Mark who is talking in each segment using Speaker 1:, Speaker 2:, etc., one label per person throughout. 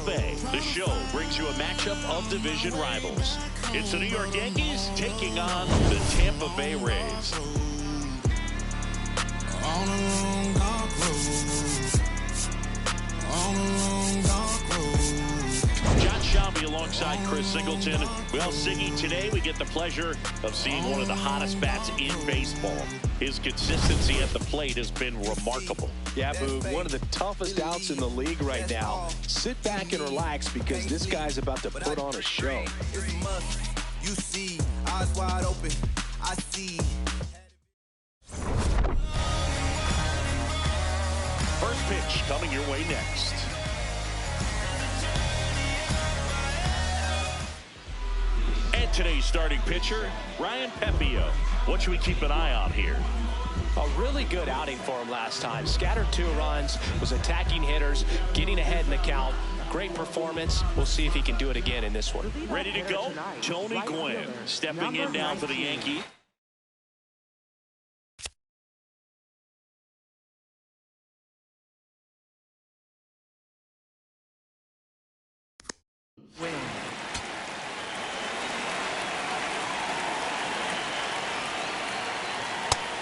Speaker 1: Bay, the show brings you a matchup of division rivals. It's the New York Yankees taking on the Tampa Bay Rays. On a long dark road. On a long dark road. John Shelby alongside Chris Singleton. Well, Siggy, today we get the pleasure of seeing one of the hottest bats in baseball. His consistency at the plate has been remarkable.
Speaker 2: Yeah, Boog, one of the toughest outs in the league right now. Sit back and relax because this guy's about to put on a show.
Speaker 3: You see, eyes wide open, I see.
Speaker 1: First pitch coming your way next. And today's starting pitcher, Ryan Pepio. What should we keep an eye on here?
Speaker 2: A really good outing for him last time. Scattered 2 runs, was attacking hitters, getting ahead in the count. Great performance. We'll see if he can do it again in this one.
Speaker 1: Ready to go? Tony Gwynn stepping in now for the Yankees.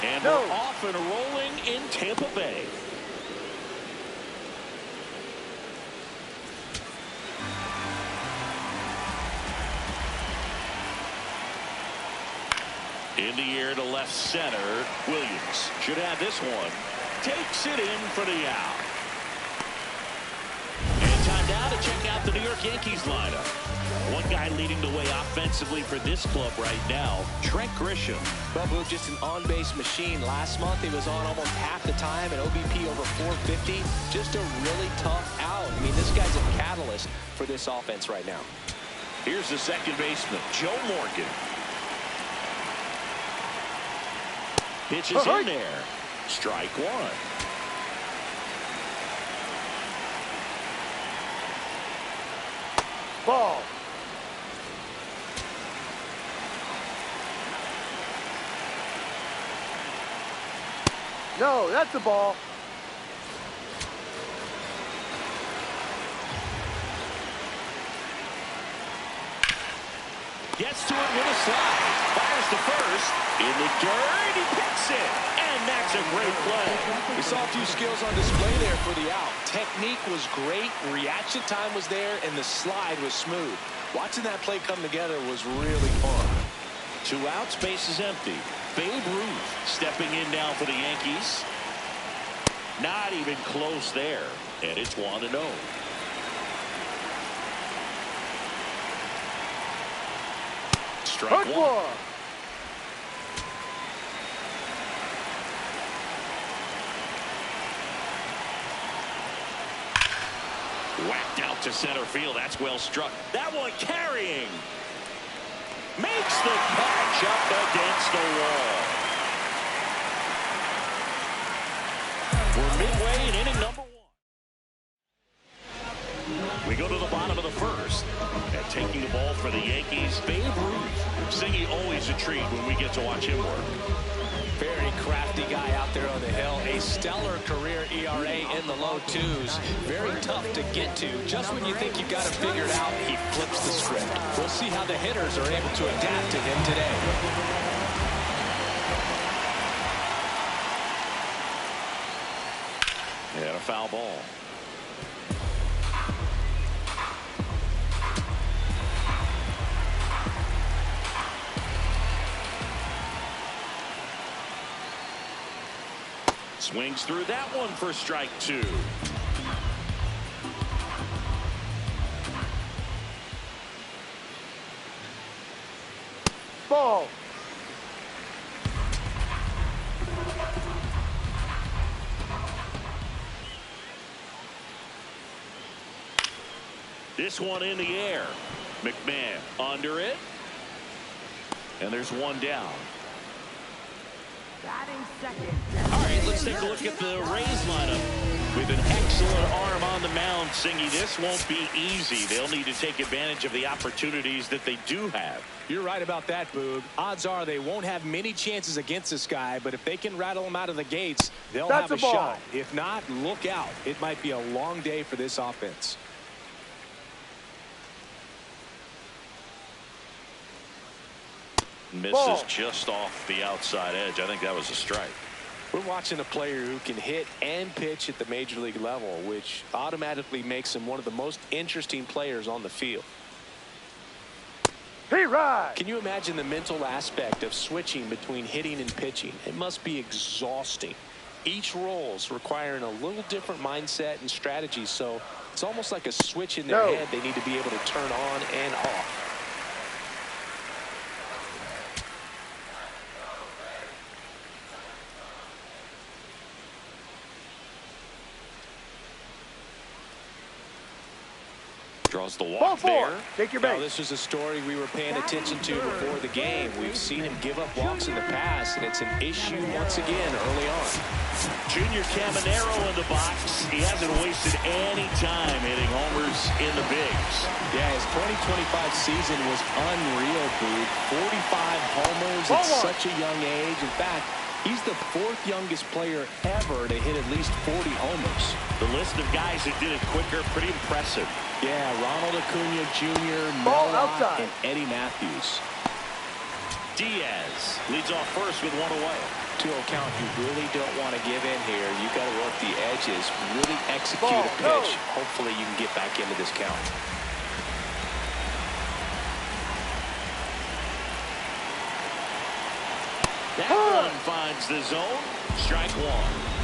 Speaker 1: And we're off and rolling in Tampa Bay. In the air to left center. Williams should have this one. Takes it in for the out. And time now to check out the New York Yankees lineup. One guy leading the way offensively for this club right now, Trent Grisham.
Speaker 2: Well, Boog, just an on-base machine. Last month he was on almost half the time, an OBP over 450. Just a really tough out. I mean, this guy's a catalyst for this offense right now.
Speaker 1: Here's the second baseman, Joe Morgan. Pitch is in there. Strike one.
Speaker 4: Ball. No, that's a ball.
Speaker 1: Gets to it with a slide. Fires to first. In the dirt, he picks it. And that's a great play.
Speaker 2: We saw a few skills on display there for the out. Technique was great. Reaction time was there. And the slide was smooth. Watching that play come together was really fun.
Speaker 1: 2 outs, base is empty. Babe Ruth stepping in now for the Yankees. Not even close there. And it's 1-0. Strike one. Whacked out to center field. That's well struck. That one carrying. Makes the catch up against the wall. We're midway in inning number 1. We go to the bottom of the first. And taking the ball for the Yankees, Babe Ruth. Siggy, always a treat when we get to watch him work.
Speaker 2: Very crafty guy out there on the hill. A stellar career ERA in the low 2s. Very tough to get to. Just when you think you've got it figured out, he flips the script. We'll see how the hitters are able to adapt to him today.
Speaker 1: And a foul ball. Swings through that one for strike 2.
Speaker 4: Ball.
Speaker 1: This one in the air. McMahon under it. And there's one down. All right, let's take a look at the Rays lineup. With an excellent arm on the mound, Singy, this won't be easy. They'll need to take advantage of the opportunities that they do have.
Speaker 2: You're right about that, Boog. Odds are they won't have many chances against this guy, but if they can rattle him out of the gates, they'll have a shot. If not, look out. It might be a long day for this offense.
Speaker 1: Misses
Speaker 4: Ball.
Speaker 1: just off the outside edge. I think that was a strike.
Speaker 2: We're watching a player who can hit and pitch at the major league level, which automatically makes him one of the most interesting players on the field.
Speaker 4: Hey, right.
Speaker 2: Can you imagine the mental aspect of switching between hitting and pitching? It must be exhausting. Each role's requiring a little different mindset and strategy, so it's almost like a switch in their head they need to be able to turn on and off.
Speaker 1: Draws the walk there.
Speaker 4: Take your
Speaker 2: Now,
Speaker 4: base.
Speaker 2: this was a story we were paying attention to before the game. We've seen him give up walks in the past, and it's an issue once again early on.
Speaker 1: Junior Caminero in the box. He hasn't wasted any time hitting homers in the bigs.
Speaker 2: Yeah, his 2025 season was unreal, Boog. 45 homers at such a young age. In fact, he's the 4th youngest player ever to hit at least 40 homers.
Speaker 1: The list of guys that did it quicker, pretty impressive.
Speaker 2: Yeah, Ronald Acuna Jr.,
Speaker 4: Ball
Speaker 2: Mel Lott,
Speaker 4: outside.
Speaker 2: and Eddie Matthews.
Speaker 1: Diaz leads off first with 1 away.
Speaker 2: To a count you really don't want to give in here. You got to work the edges, really execute a pitch. Hopefully you can get back into this count.
Speaker 1: That one finds the zone. Strike 1.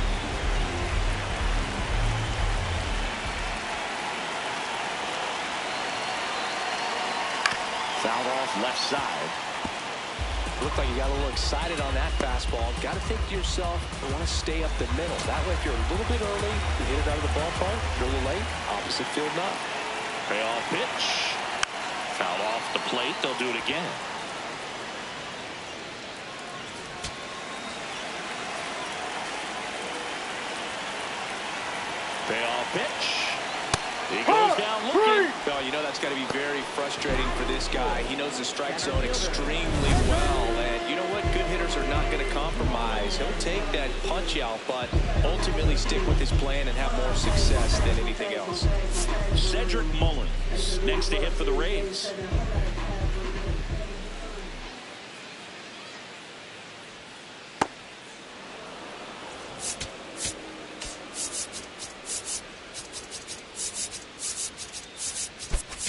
Speaker 1: Fouled off left side.
Speaker 2: Looked like you got a little excited on that fastball. Got to think to yourself, I want to stay up the middle. That way, if you're a little bit early, you hit it out of the ballpark. If you're a little late, opposite field not.
Speaker 1: Payoff pitch. Fouled off the plate. They'll do it again. Payoff pitch. He goes down looking.
Speaker 2: Well, you know that's got to be very frustrating for this guy. He knows the strike zone extremely well. And you know what? Good hitters are not going to compromise. He'll take that punch out, but ultimately stick with his plan and have more success than anything else.
Speaker 1: Cedric Mullins next to hit for the Rays.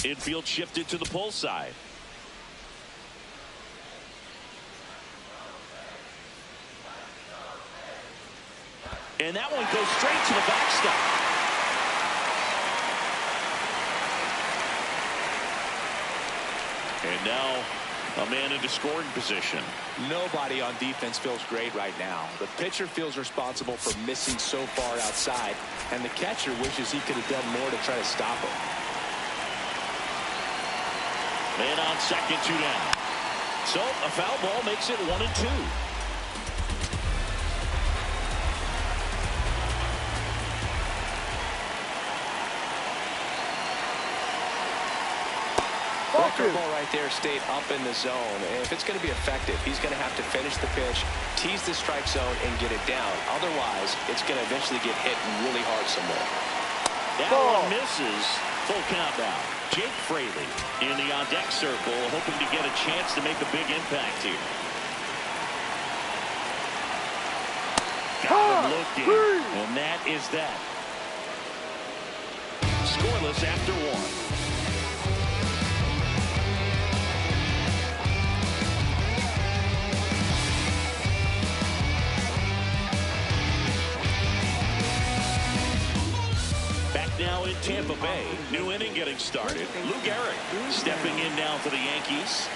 Speaker 1: Infield shifted to the pull side. And that one goes straight to the backstop. And now a man into scoring position.
Speaker 2: Nobody on defense feels great right now. The pitcher feels responsible for missing so far outside, and the catcher wishes he could have done more to try to stop him.
Speaker 1: Man on second, 2 down. So a foul ball makes it 1-2.
Speaker 2: That curveball right there stayed up in the zone. And if it's going to be effective, he's going to have to finish the pitch, tease the strike zone, and get it down. Otherwise, it's going to eventually get hit really hard somewhere.
Speaker 1: That one misses. Full count now. Jake Fraley in the on-deck circle, hoping to get a chance to make a big impact here. Got him looking, and that is that. Scoreless after 1. Now in Tampa Bay, new inning getting started. Lou Gehrig stepping in now for the Yankees.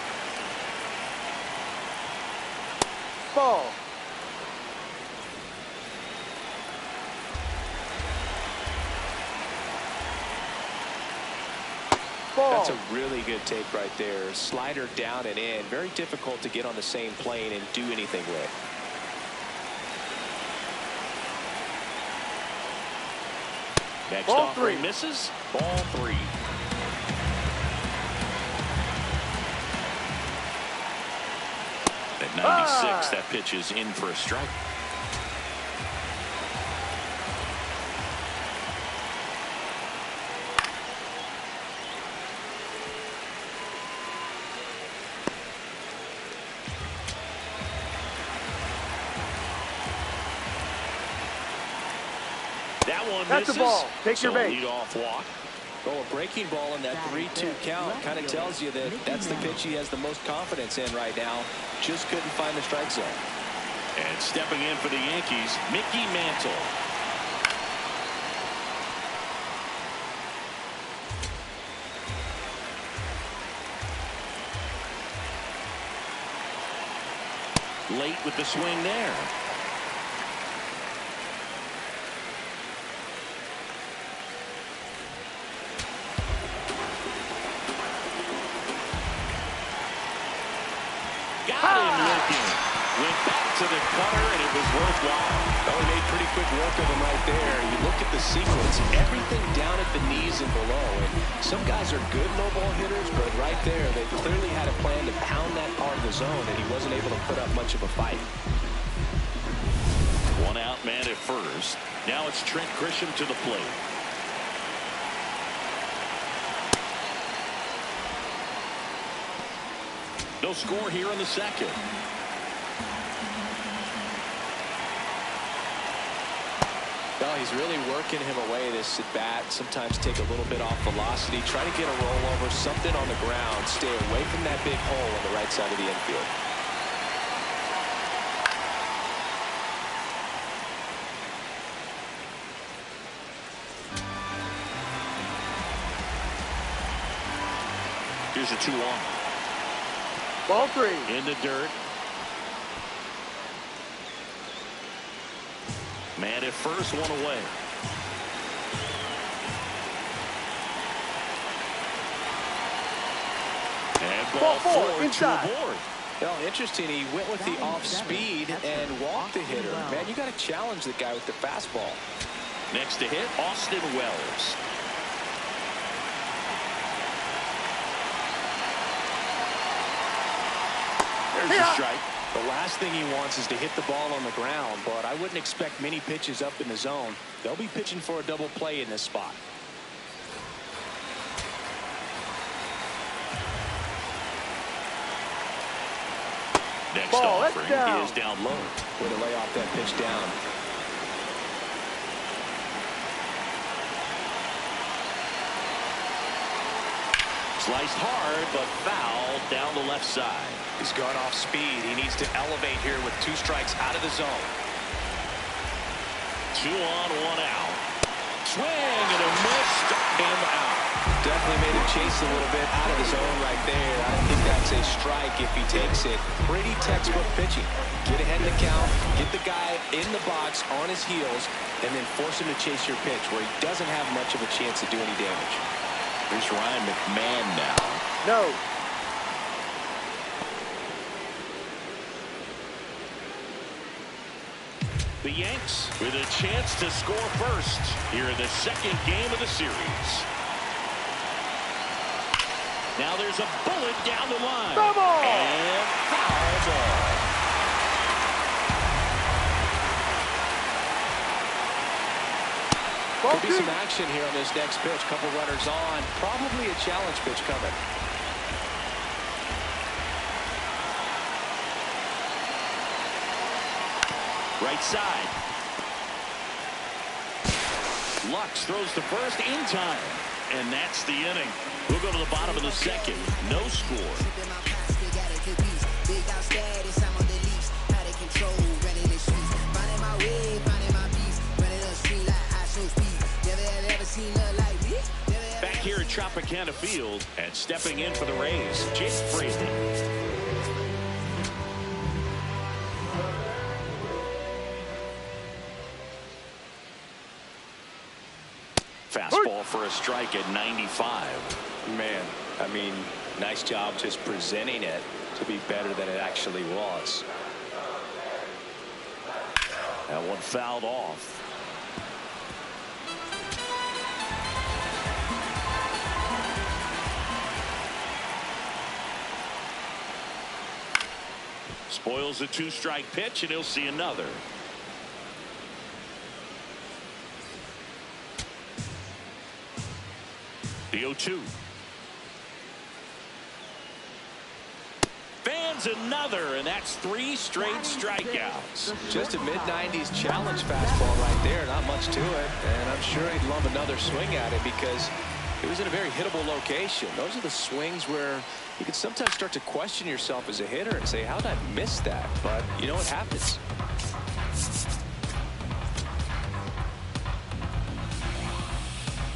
Speaker 4: Ball.
Speaker 2: That's a really good take right there. Slider down and in. Very difficult to get on the same plane and do anything with.
Speaker 1: Next
Speaker 4: Ball
Speaker 1: offering
Speaker 4: 3.
Speaker 1: misses. Ball 3. At 96, that pitch is in for a strike. one
Speaker 4: That's
Speaker 1: misses.
Speaker 4: the ball. Take your base.
Speaker 1: Lead off walk.
Speaker 2: Well, a breaking ball in that 3-2 count kind of tells you that that's the pitch he has the most confidence in right now. Just couldn't find the strike zone.
Speaker 1: And stepping in for the Yankees, Mickey Mantle. Late with the swing there. Got him looking. Went back to the cutter, and it was worthwhile.
Speaker 2: Oh, he made pretty quick work of him right there. You look at the sequence, everything down at the knees and below. And some guys are good low ball hitters, but right there, they clearly had a plan to pound that part of the zone, and he wasn't able to put up much of a fight.
Speaker 1: One out man at first. Now it's Trent Grisham to the plate. No score here in the second.
Speaker 2: Well, he's really working him away this at bat. Sometimes take a little bit off velocity. Try to get a rollover, something on the ground. Stay away from that big hole on the right side of the infield.
Speaker 1: Here's a 2-1.
Speaker 4: Ball 3.
Speaker 1: In the dirt. Man at first, one away. And ball 4
Speaker 4: inside.
Speaker 1: to aboard.
Speaker 2: Well, interesting. He went with the off speed and walked the hitter. Man, you got to challenge the guy with the fastball.
Speaker 1: Next to hit, Austin Wells. There's a strike.
Speaker 2: The last thing he wants is to hit the ball on the ground, but I wouldn't expect many pitches up in the zone. They'll be pitching for a double play in this spot.
Speaker 1: Next
Speaker 4: Ball,
Speaker 1: offering
Speaker 4: down.
Speaker 1: is down low.
Speaker 2: Way to lay off that pitch down.
Speaker 1: Sliced hard, but foul down the left side.
Speaker 2: He's gone off speed. He needs to elevate here with 2 strikes out of the zone.
Speaker 1: 2 on, 1 out. Swing and a missed him out.
Speaker 2: Definitely made him chase a little bit out of the zone right there. I think that's a strike if he takes it. Pretty textbook pitching. Get ahead of the count, get the guy in the box on his heels, and then force him to chase your pitch where he doesn't have much of a chance to do any damage.
Speaker 1: Here's Ryan McMahon now.
Speaker 4: No.
Speaker 1: The Yanks with a chance to score first here in the second game of the series. Now there's a bullet down the line. And foul ball.
Speaker 2: Could be some action here on this next pitch. Couple runners on. Probably a challenge pitch coming.
Speaker 1: Right side. Lux throws to first in time. And that's the inning. We'll go to the bottom of the second. No score. Back here at Tropicana Field and stepping in for the Rays, Jake Fraley. Fastball for a strike at 95.
Speaker 2: Man, I mean, nice job just presenting it to be better than it actually was.
Speaker 1: That one fouled off. Spoils a 2-strike pitch, and he'll see another. The 0-2. Fans finds another, and that's 3 straight strikeouts.
Speaker 2: Just a mid-90s challenge fastball right there. Not much to it, and I'm sure he'd love another swing at it because it was in a very hittable location. Those are the swings where you can sometimes start to question yourself as a hitter and say, how did I miss that? But you know what happens.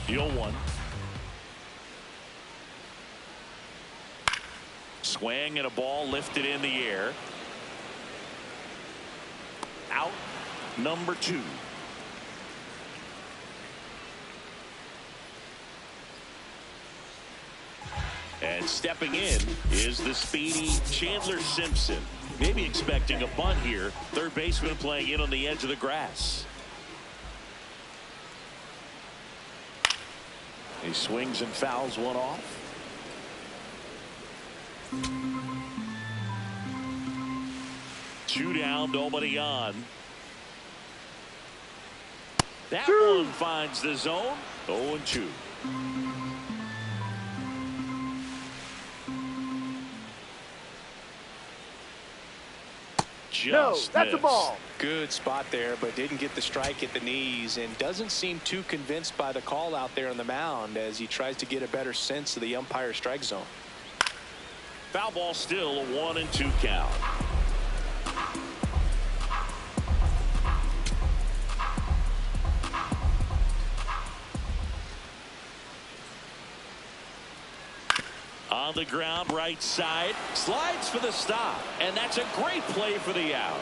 Speaker 1: The 0-1. Swing and a ball lifted in the air. Out number 2. And stepping in is the speedy Chandler Simpson. Maybe expecting a bunt here. Third baseman playing in on the edge of the grass. He swings and fouls one off. Two down, nobody on. That one finds the zone. 0-2.
Speaker 4: No, that's a ball.
Speaker 2: Good spot there, but didn't get the strike at the knees and doesn't seem too convinced by the call out there on the mound as he tries to get a better sense of the umpire strike zone.
Speaker 1: Foul ball, still a 1-2 count. On the ground, right side, slides for the stop, and that's a great play for the out.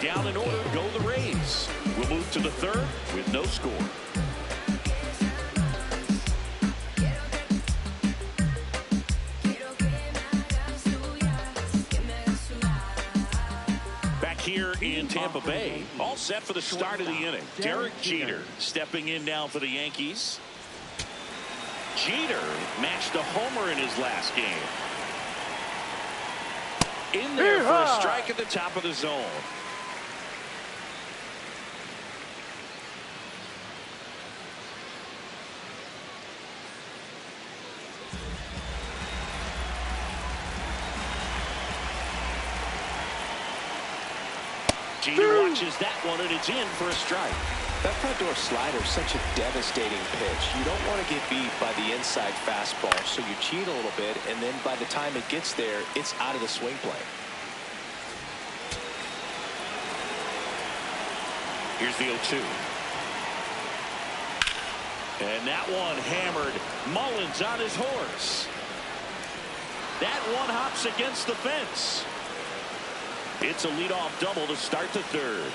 Speaker 1: Down in order go the Rays. We'll move to the third with no score. Back here in Tampa Bay, all set for the start of the inning. Derek Jeter stepping in now for the Yankees. Jeter matched a homer in his last game. In there for a strike at the top of the zone. Jeter watches that one, and it's in for a strike.
Speaker 2: That front door slider is such a devastating pitch. You don't want to get beat by the inside fastball, so you cheat a little bit, and then by the time it gets there, it's out of the swing plane.
Speaker 1: Here's the 0-2. And that one hammered. Mullins on his horse. That one hops against the fence. It's a leadoff double to start the third.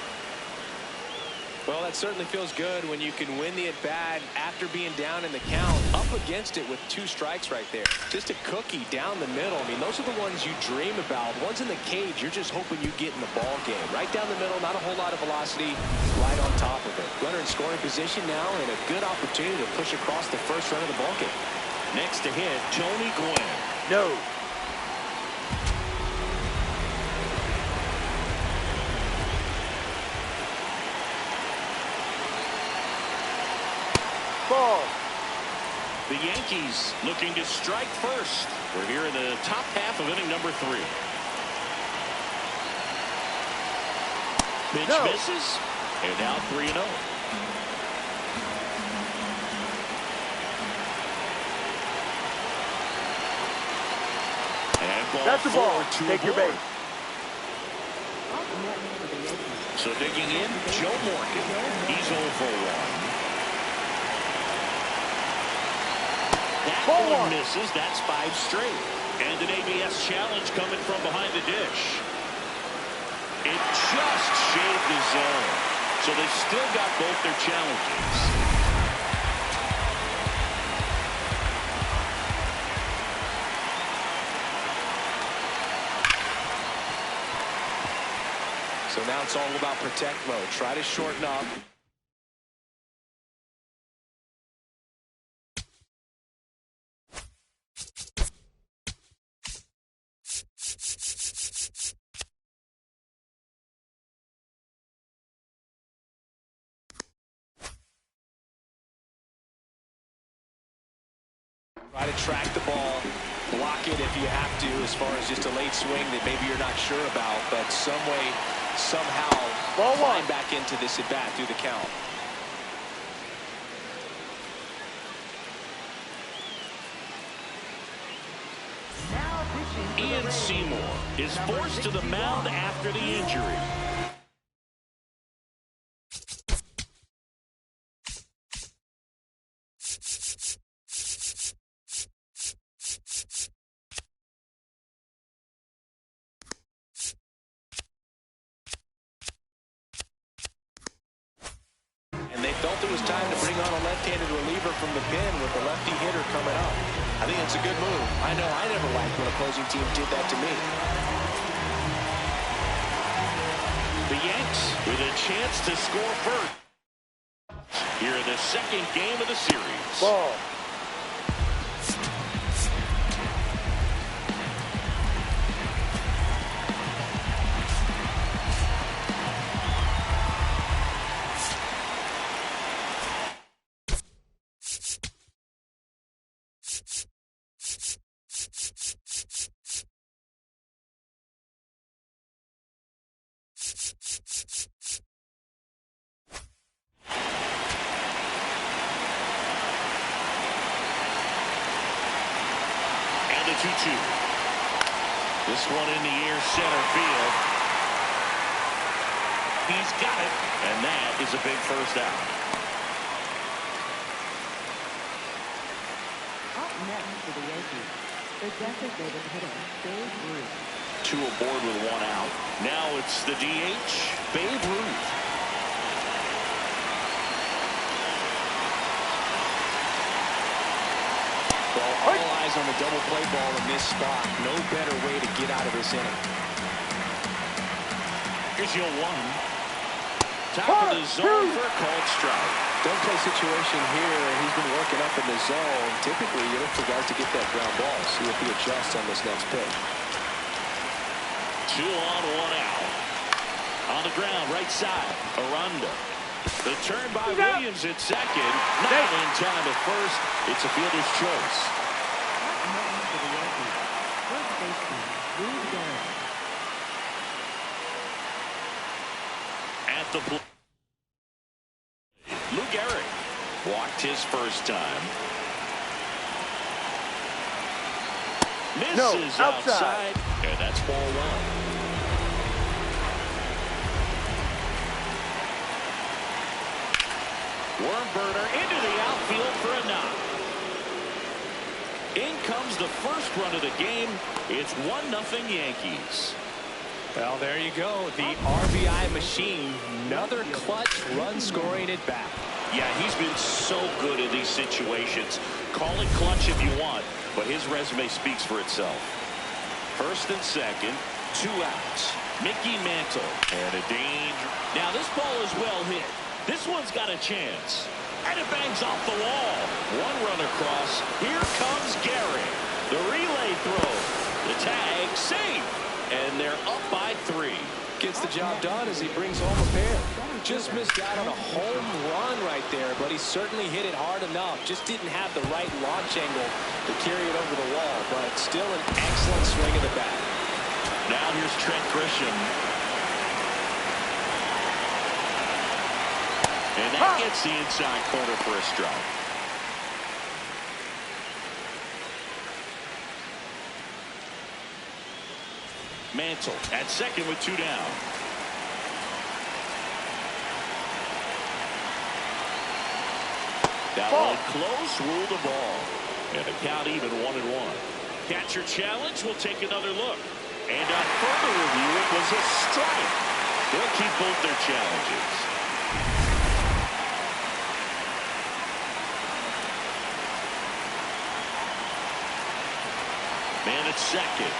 Speaker 2: Well, that certainly feels good when you can win the at-bat after being down in the count, up against it with 2 strikes right there. Just a cookie down the middle. I mean, those are the ones you dream about. Ones in the cage, you're just hoping you get in the ball game. Right down the middle, not a whole lot of velocity, right on top of it. Runner in scoring position now, and a good opportunity to push across the first run of the ball game.
Speaker 1: Next to hit, Tony Gwynn.
Speaker 4: No. Ball.
Speaker 1: The Yankees looking to strike first. We're here in the top half of inning number 3. Pitch misses, and now 3-0. And ball
Speaker 4: That's the ball. Take your base.
Speaker 1: So digging in, Joe Morgan. He's 0 for 1. That one misses. That's 5 straight. And an ABS challenge coming from behind the dish. It just shaved the zone. So they still got both their challenges.
Speaker 2: So now it's all about protect mode. Try to shorten up. Try to track the ball. block it if you have to, as far as just a late swing that maybe you're not sure about, but some way, somehow, climb back into this at-bat through the count.
Speaker 1: Ian Seymour is forced to the mound after the injury.
Speaker 2: And they felt it was time to bring on a left-handed reliever from the pen with the lefty hitter coming up. I think it's a good move. I know I never liked when opposing team did that to me.
Speaker 1: The Yanks with a chance to score first here in the second game of the series.
Speaker 4: Ball.
Speaker 1: The 2-2. This one in the air, center field. He's got it, and that is a big first out.
Speaker 5: Up next for the Yankees, the designated hitter, Babe Ruth.
Speaker 1: 2 aboard with 1 out. Now it's the DH, Babe Ruth.
Speaker 2: All eyes on the double play ball in this spot. No better way to get out of this inning.
Speaker 1: Here's your 1. Top of the zone for a called strike.
Speaker 2: Don't play situation here. He's been working up in the zone. Typically, you look for guys to get that ground ball. See if he adjusts on this next pitch.
Speaker 1: 2 on, 1 out. On the ground, right side, Aranda. The turn by Williams at second. Not in time at first. It's a fielder's choice. At the plate, Lou Gehrig walked his first time. Misses outside, and that's ball 1. Worm burner into the outfield for a knock. In comes the first run of the game. It's 1-0 Yankees.
Speaker 2: Well, there you go. The RBI machine. Another clutch run scoring at bat.
Speaker 1: Yeah, he's been so good in these situations. Call it clutch if you want, but his resume speaks for itself. First and second, 2 outs. Mickey Mantle and a danger. Now this ball is well hit. This one's got a chance. And it bangs off the wall. 1 run across. Here comes Gehrig. The relay throw. The tag safe. And they're up by 3.
Speaker 2: Gets the job done as he brings home a pair. Just missed out on a home run right there, but he certainly hit it hard enough. Just didn't have the right launch angle to carry it over the wall, but still an excellent swing of the bat.
Speaker 1: Now here's Trent Grisham. And that gets the inside corner for a strike. Mantle at second with 2 down. That one close, ruled the ball. And the count even 1-1. Catcher challenge, will take another look. And on further review, it was a strike. They'll keep both their challenges. Man at second.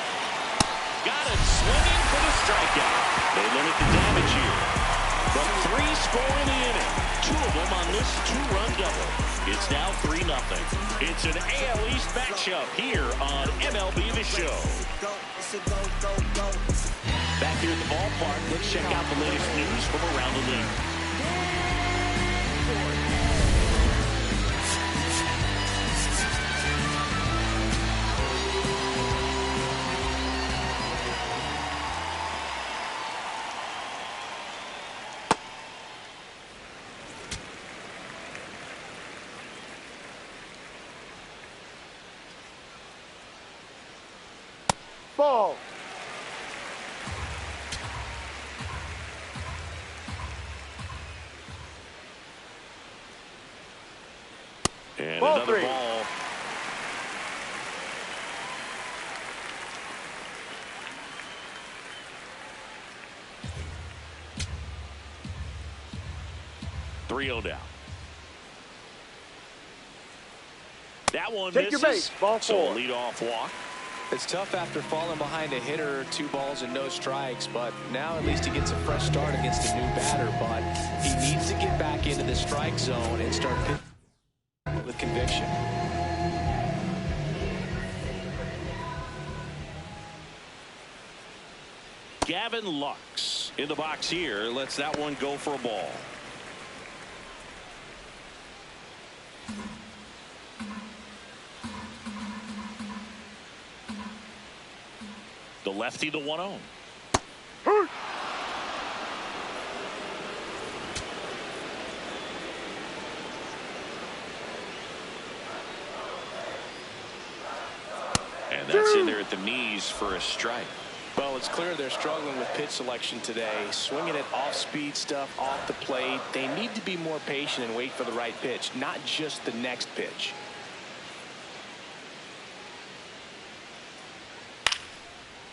Speaker 1: Got it swinging for the strikeout. They limit the damage here. From 3 score in the inning. 2 of them on this 2-run double. It's now 3-0. It's an AL East matchup here on MLB The Show. Back here at the ballpark, let's check out the latest news from around the league.
Speaker 4: Ball.
Speaker 1: And
Speaker 4: Ball
Speaker 1: another
Speaker 4: 3.
Speaker 1: ball. Three-0 down. That one
Speaker 4: Take your
Speaker 1: misses.
Speaker 4: base. Ball
Speaker 1: So
Speaker 4: 4.
Speaker 1: a leadoff walk.
Speaker 2: It's tough after falling behind a hitter, 2 balls and no strikes, but now at least he gets a fresh start against a new batter, but he needs to get back into the strike zone and start pitching with conviction.
Speaker 1: Gavin Lux in the box here. Lets that one go for a ball. The lefty, the 1-0. And that's in there at the knees for a strike.
Speaker 2: Well, it's clear they're struggling with pitch selection today. Swinging at off-speed stuff off the plate. They need to be more patient and wait for the right pitch, not just the next pitch.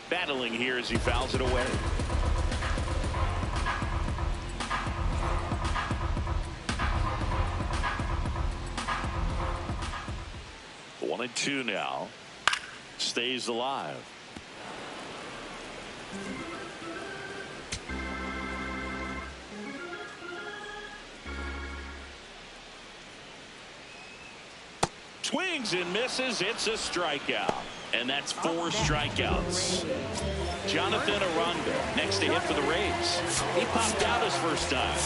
Speaker 1: Battling here as he fouls it away. The 1-2 now. Stays alive. Swings and misses. It's a strikeout. And that's 4 strikeouts. Jonathan Aranda next to hit for the Rays. He popped out his first time.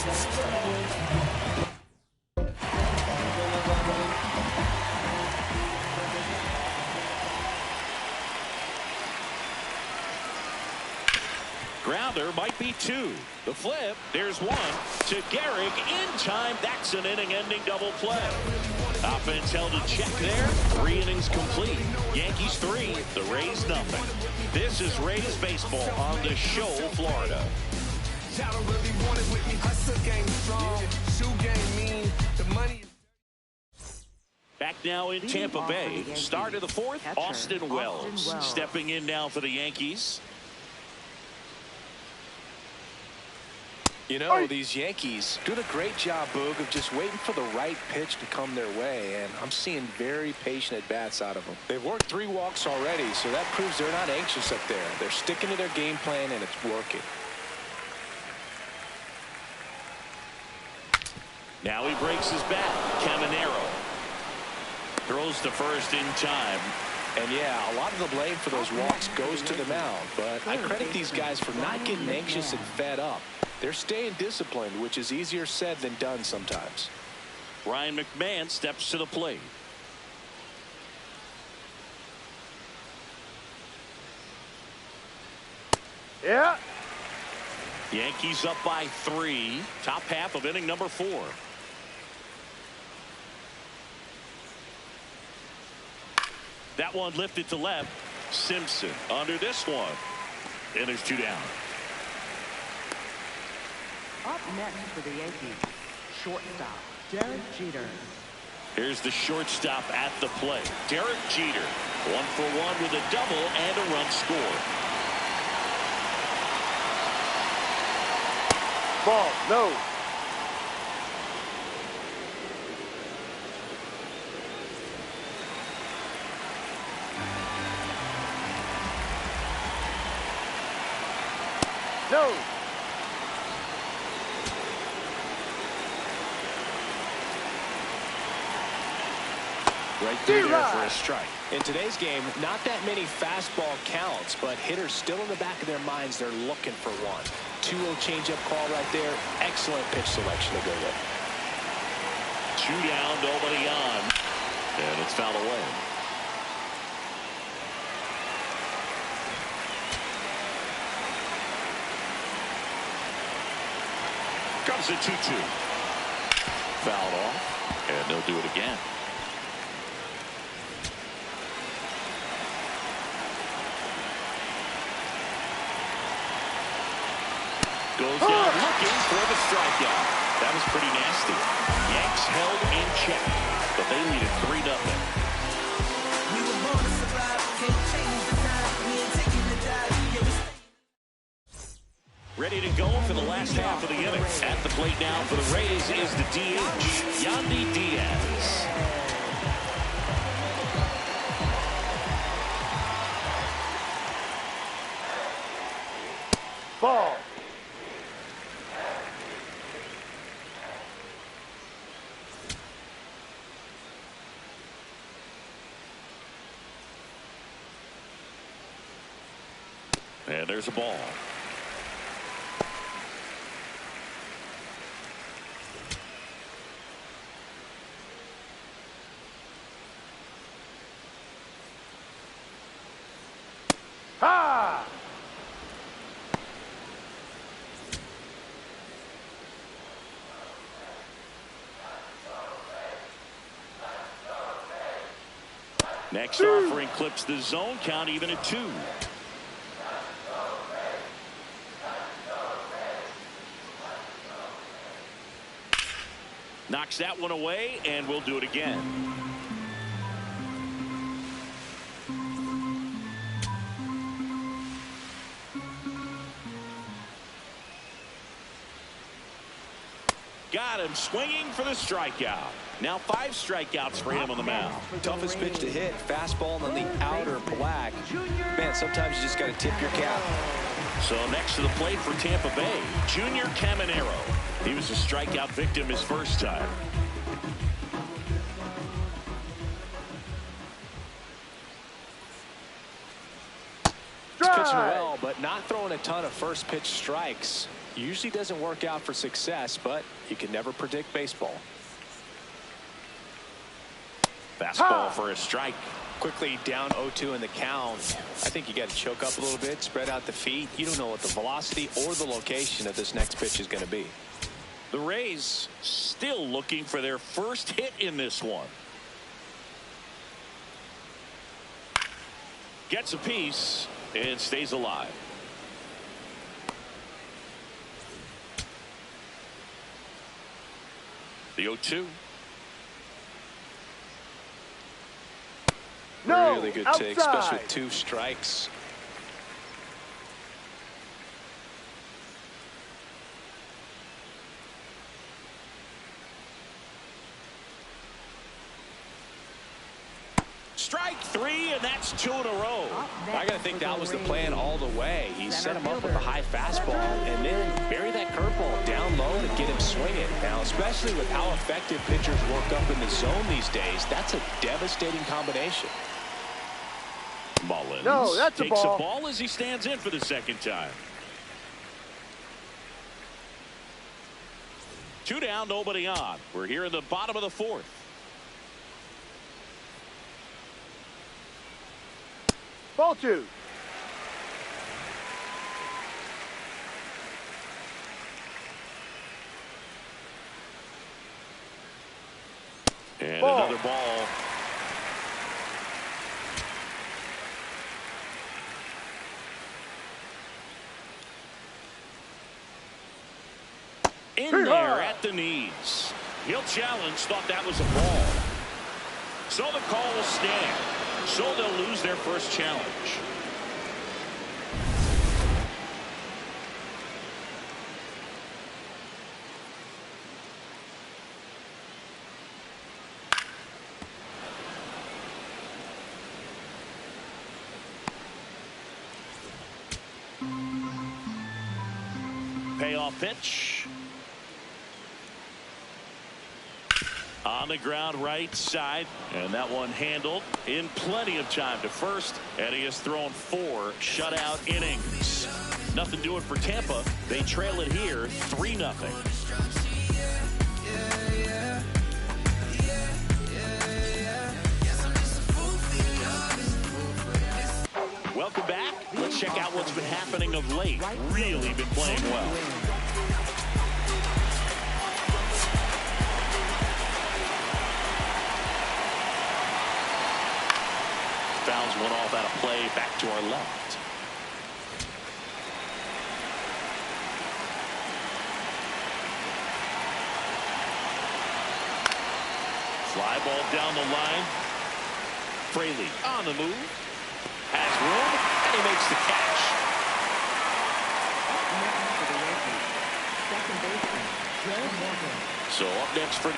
Speaker 1: Grounder might be 2. The flip, there's 1 to Garrick in time. That's an inning-ending double play. Offense held in check there. 3 innings complete. Yankees 3, the Rays nothing. This is Rays baseball on the Show, Florida. Back now in Tampa Bay. Start of the 4th, Austin Wells stepping in now for the Yankees.
Speaker 2: You know, these Yankees doing a great job, Boog, of just waiting for the right pitch to come their way, and I'm seeing very patient at-bats out of them. They've worked 3 walks already, so that proves they're not anxious up there. They're sticking to their game plan, and it's working.
Speaker 1: Now he breaks his bat. Caminero throws to first in time.
Speaker 2: And yeah, a lot of the blame for those walks goes to the mound, but I credit these guys for not getting anxious and fed up. They're staying disciplined, which is easier said than done sometimes.
Speaker 1: Ryan McMahon steps to the plate.
Speaker 4: Yeah.
Speaker 1: Yankees up by 3. Top half of inning number 4. That one lifted to left. Simpson under this one. And there's 2 down.
Speaker 5: Up next for the Yankees, shortstop, Derek Jeter.
Speaker 1: Here's the shortstop at the plate. Derek Jeter, 1 for 1 with a double and a run scored.
Speaker 4: Ball. No. No.
Speaker 2: Right through there for a strike. In today's game, not that many fastball counts, but hitters still in the back of their minds, they're looking for one. 2-0 changeup call right there. Excellent pitch selection to go with.
Speaker 1: 2 down, nobody on. And it's fouled away. Comes a 2-2. Fouled off, and they'll do it again. Goes down looking for the strikeout. That was pretty nasty. Yanks held in check, but they lead it 3-0. Ready to go for the last half of the inning. At the plate now for the Rays is the DH, Yandy Diaz.
Speaker 4: Ball.
Speaker 1: And there's a ball.
Speaker 4: Ha!
Speaker 1: Next offering clips the zone count even at 2. Knocks that one away, and we'll do it again. Got him swinging for the strikeout. Now 5 strikeouts for him on the mound.
Speaker 2: Toughest pitch to hit, fastball on the outer black. Man, sometimes you just got to tip your cap.
Speaker 1: So next to the plate for Tampa Bay, Junior Caminero. He was a strikeout victim his first time.
Speaker 2: He's pitching well, but not throwing a ton of first pitch strikes. Usually doesn't work out for success, but you can never predict baseball.
Speaker 1: Fastball for a strike.
Speaker 2: Quickly down 0-2 in the count. I think you got to choke up a little bit, spread out the feet. You don't know what the velocity or the location of this next pitch is going to be.
Speaker 1: The Rays still looking for their first hit in this one. Gets a piece and stays alive. The 0-2.
Speaker 4: No,
Speaker 2: really good
Speaker 4: outside.
Speaker 2: take, especially with 2 strikes.
Speaker 1: Strike 3, and that's 2 in a row.
Speaker 2: I got to think that was the plan all the way. He set him up with a high fastball and then bury that curveball down low to get him swinging. Now, especially with how effective pitchers work up in the zone these days, that's a devastating combination.
Speaker 1: Mullins
Speaker 4: No, that's a
Speaker 1: takes
Speaker 4: ball.
Speaker 1: a ball as he stands in for the second time. 2 down, nobody on. We're here in the bottom of the 4th.
Speaker 4: Ball 2.
Speaker 1: And
Speaker 4: Ball.
Speaker 1: another ball. In there at the knees. He'll challenge, thought that was a ball. So the call will stand. So they'll lose their first challenge. Payoff pitch. On the ground right side, and that one handled in plenty of time to first, and he has thrown 4 shutout innings. Nothing doing for Tampa. They trail it here 3-0. Welcome back. Let's check out what's been happening of late. Really been playing well. Fouls one off out of play, back to our left. Fly ball down the line. Fraley on the move. Has room, and he makes the catch.
Speaker 5: For the Yankees, second baseman, Joe Morgan.
Speaker 1: So up next for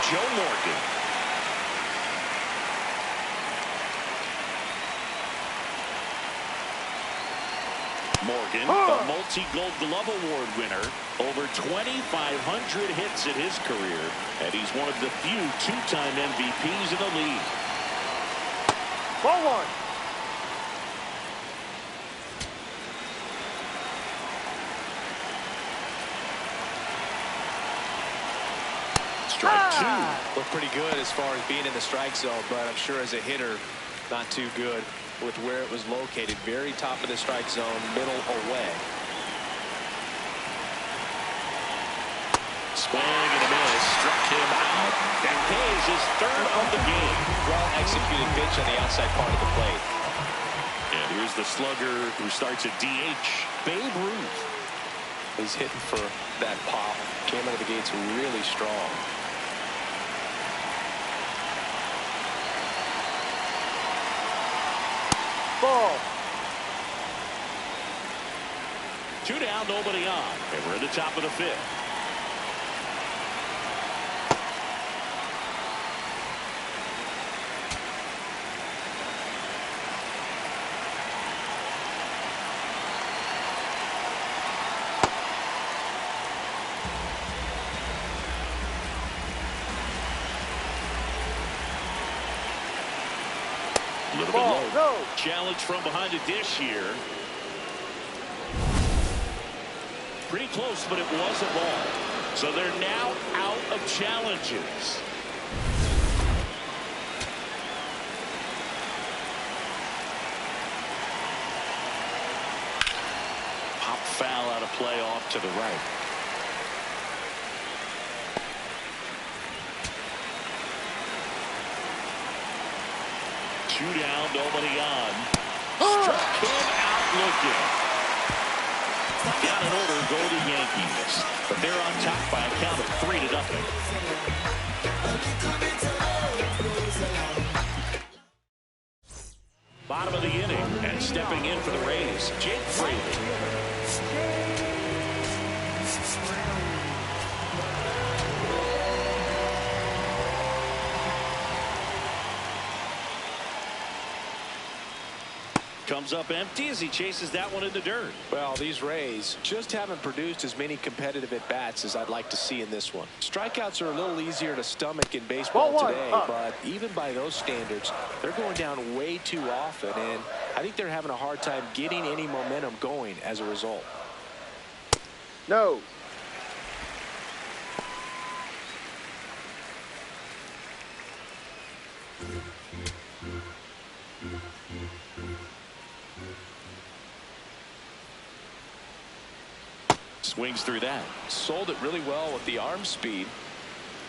Speaker 1: Joe Morgan. Morgan, a multi-Gold Glove Award winner, over 2,500 hits in his career, and he's one of the few two-time MVPs in the league.
Speaker 4: Ball one.
Speaker 1: Strike two.
Speaker 2: Looked pretty good as far as being in the strike zone, but I'm sure as a hitter, not too good with where it was located. Very top of the strike zone, middle away.
Speaker 1: Swing and a miss. Struck him out. That pays his third of the game.
Speaker 2: Well-executed pitch on the outside part of the plate.
Speaker 1: And here's the slugger who starts at DH, Babe Ruth.
Speaker 2: He's hitting for that pop. Came out of the gates really strong.
Speaker 4: Ball.
Speaker 1: 2 down, nobody on. And we're at the top of the fifth. A little bit low.
Speaker 4: No.
Speaker 1: Challenge from behind the dish here. Pretty close, but it was a ball. So they're now out of challenges. Pop foul out of play off to the right. Two down, nobody on. Struck him out looking. Got an order, go to Yankees. But they're on top by a count of 3-0. Bottom of the inning, and stepping in for the Rays, Jake Fraley. Comes up empty as he chases that one in the dirt.
Speaker 2: Well, these Rays just haven't produced as many competitive at-bats as I'd like to see in this one. Strikeouts are a little easier to stomach in baseball
Speaker 4: Ball one.
Speaker 2: today, but even by those standards, they're going down way too often, and I think they're having a hard time getting any momentum going as a result.
Speaker 4: No.
Speaker 1: Swings through that.
Speaker 2: Sold it really well with the arm speed.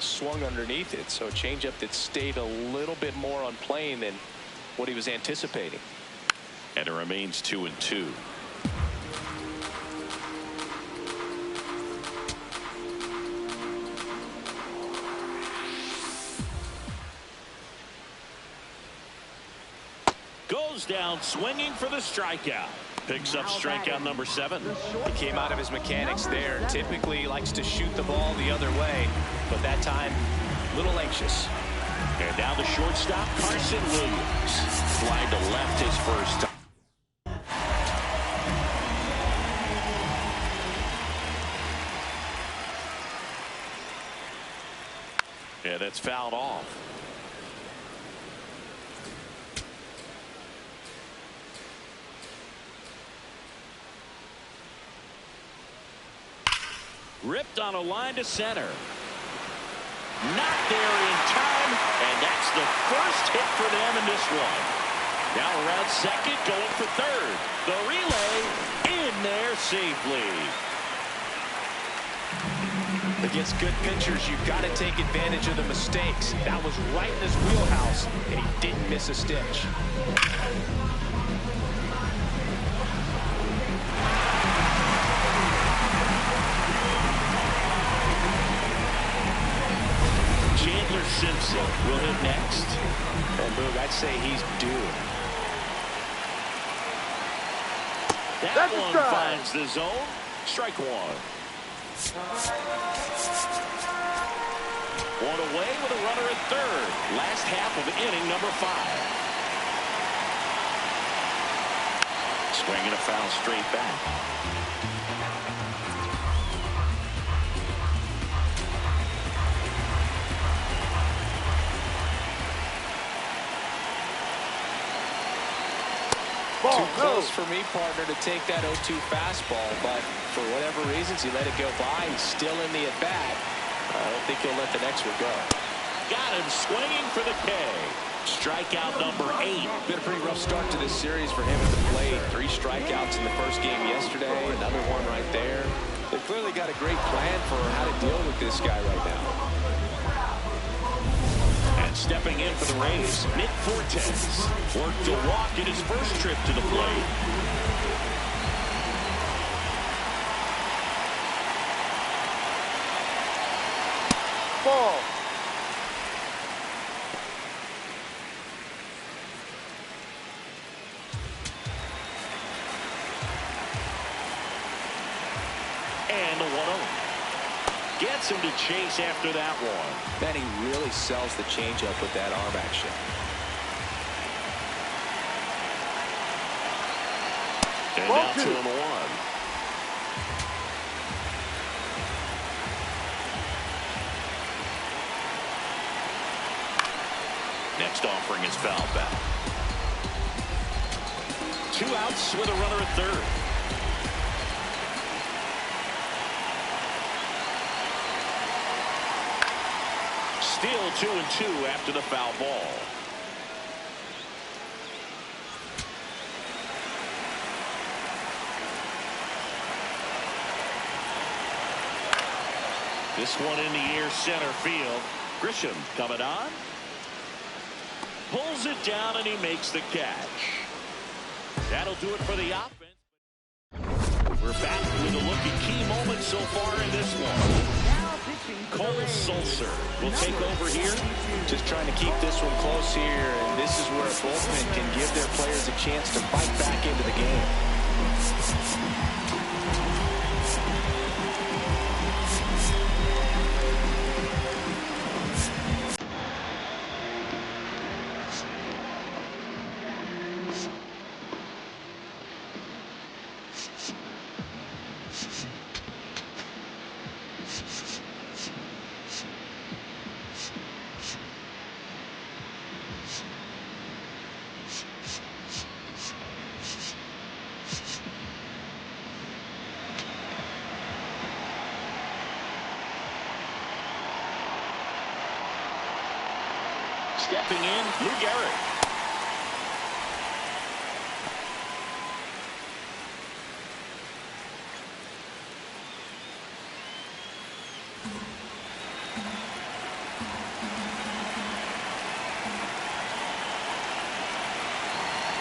Speaker 2: Swung underneath it, so a changeup that stayed a little bit more on plane than what he was anticipating.
Speaker 1: And it remains 2-2. Goes down swinging for the strikeout. Picks up strikeout number 7.
Speaker 2: He came out of his mechanics there. Typically likes to shoot the ball the other way, but that time a little anxious.
Speaker 1: And now the shortstop, Carson Williams. Fly to left his first time. Yeah, that's fouled off. Ripped on a line to center. Not there in time, and that's the first hit for them in this one. Now around second, going for third. The relay in there safely.
Speaker 2: Against good pitchers, you've got to take advantage of the mistakes. That was right in his wheelhouse, and he didn't miss a stitch.
Speaker 1: Simpson will hit next.
Speaker 2: And Boog, I'd say he's due.
Speaker 1: That one finds the zone. Strike one. One away with a runner at third. Last half of inning number 5. Swing and a foul straight back.
Speaker 2: Too close for me, partner, to take that 0-2 fastball, but for whatever reasons, he let it go by. He's still in the at-bat. I don't think he'll let the next one go.
Speaker 1: Got him swinging for the K. Strikeout number 8.
Speaker 2: Been a pretty rough start to this series for him at the plate. 3 strikeouts in the first game yesterday, another one right there. They've clearly got a great plan for how to deal with this guy right now.
Speaker 1: Stepping in for the Rays, Nick Fortes worked a walk in his first trip to the plate.
Speaker 4: Ball.
Speaker 1: And the 1-0. Gets him to chase after that one.
Speaker 2: Man, he really sells the changeup with that arm action.
Speaker 1: And now 2-1. Next offering is foul back. 2 outs with a runner at third. Still 2-2 after the foul ball. This one in the air center field. Grisham coming on. Pulls it down and he makes the catch. That'll do it for the offense. We're back with a look at key moments so far in this one. Cole Sulser will take over here.
Speaker 2: Just trying to keep this one close here, and this is where a bullpen can give their players a chance to fight back into the game.
Speaker 1: Stepping in, Lou Gehrig.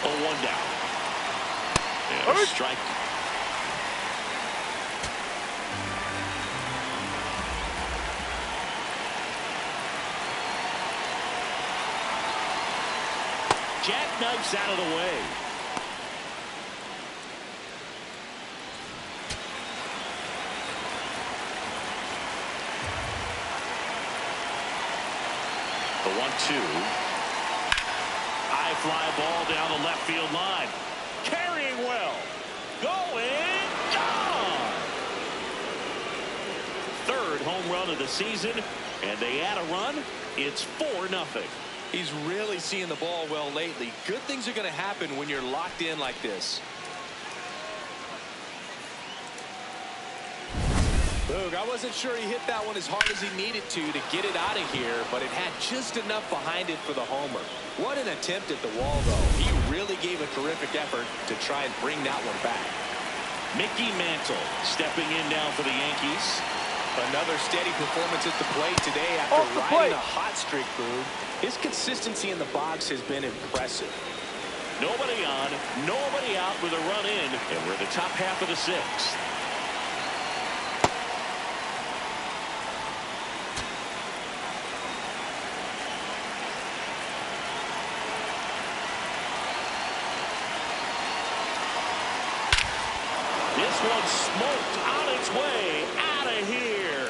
Speaker 1: Oh, 1 down. And a strike. Jackknifes out of the way. The 1-2. High fly ball down the left field line. Carrying well. Going. Gone. 3rd home run of the season. And they add a run. It's 4-0.
Speaker 2: He's really seeing the ball well lately. Good things are going to happen when you're locked in like this. Boog, I wasn't sure he hit that one as hard as he needed to get it out of here, but it had just enough behind it for the homer. What an attempt at the wall, though. He really gave a terrific effort to try and bring that one back.
Speaker 1: Mickey Mantle stepping in now for the Yankees.
Speaker 2: Another steady performance at the plate today after riding a hot streak, Boog. His consistency in the box has been impressive.
Speaker 1: Nobody on, nobody out with a run in, and we're in the top half of the sixth. This one's smoked on its way out of here.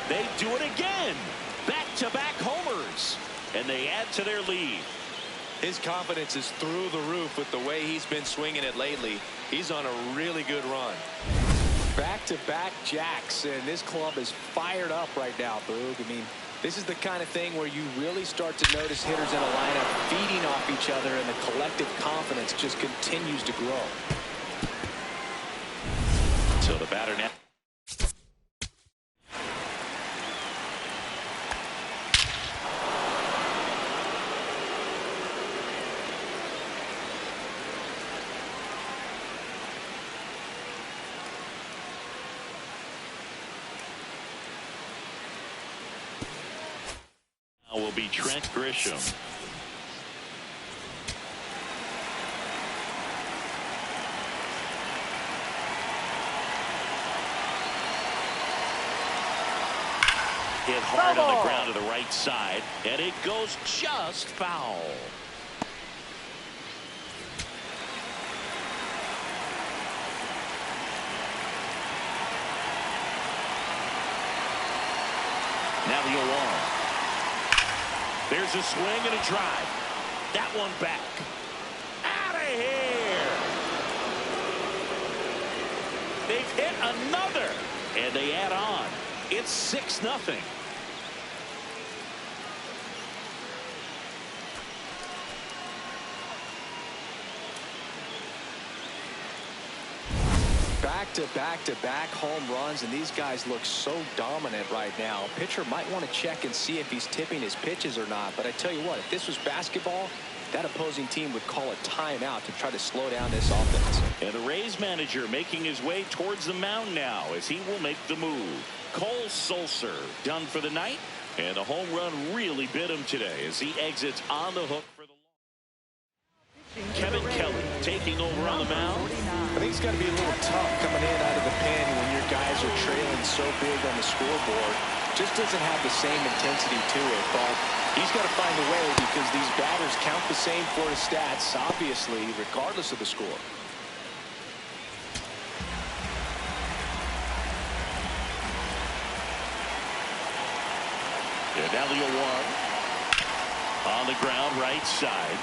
Speaker 1: They do it again. Back-to-back homers. And they add to their lead.
Speaker 2: His confidence is through the roof with the way he's been swinging it lately. He's on a really good run. Back-to-back jacks, and this club is fired up right now, Boog. I mean, this is the kind of thing where you really start to notice hitters in a lineup feeding off each other, and the collective confidence just continues to grow.
Speaker 1: So the batter now. Will be Trent Grisham. Hit hard on the ground to the right side, and it goes just foul. Now the 0-1. There's a swing and a drive. That one back. Out of here. They've hit another. And they add on. It's 6-0.
Speaker 2: Back-to-back home runs, and these guys look so dominant right now. Pitcher might want to check and see if he's tipping his pitches or not, but I tell you what, if this was basketball, that opposing team would call a timeout to try to slow down this offense.
Speaker 1: And the Rays manager making his way towards the mound now as he will make the move. Cole Sulser done for the night, and the home run really bit him today as he exits on the hook for the Kevin Kelly taking over on the mound.
Speaker 2: I think it's got to be a little tough coming in out of the pen when your guys are trailing so big on the scoreboard. Just doesn't have the same intensity to it, but he's got to find a way because these batters count the same for his stats, obviously, regardless of the score.
Speaker 1: And now the 0-1 on the ground right side.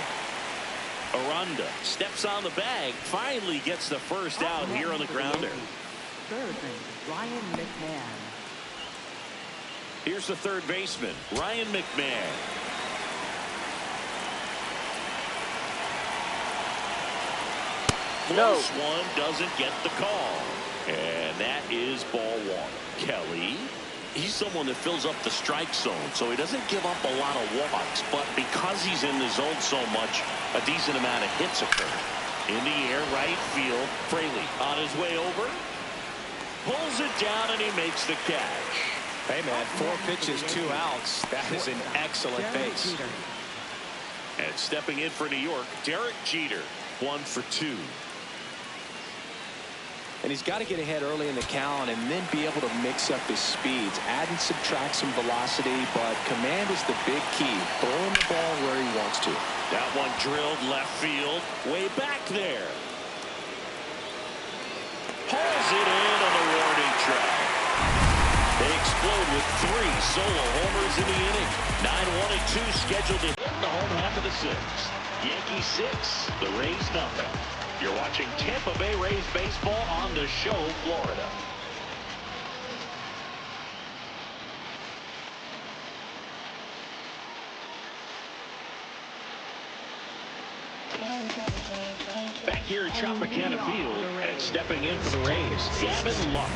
Speaker 1: Aranda steps on the bag, finally gets the first out here on the grounder.
Speaker 5: Third, Ryan McMahon.
Speaker 1: Here's the third baseman, Ryan McMahon. Close one, doesn't get the call. And that is ball one. Kelly, he's someone that fills up the strike zone, so he doesn't give up a lot of walks, but because he's in the zone so much, a decent amount of hits occur. In the air, right field, Fraley on his way over, pulls it down, and he makes the catch.
Speaker 2: Hey, man, 4 pitches, 2 outs. That is an excellent base.
Speaker 1: And stepping in for New York, Derek Jeter, 1 for 2.
Speaker 2: And he's got to get ahead early in the count and then be able to mix up his speeds, add and subtract some velocity, but command is the big key. Throwing the ball where he wants to.
Speaker 1: That one drilled left field, way back there. Pulls it in on the warning track. They explode with 3 solo homers in the inning. 9-1 and 2 scheduled to hit the home half of the 6th. Yankees 6, the Rays nothing. You're watching Tampa Bay Rays baseball on The Show, Florida. Back here at Tropicana Field, and stepping in for the Rays, Gavin Lux.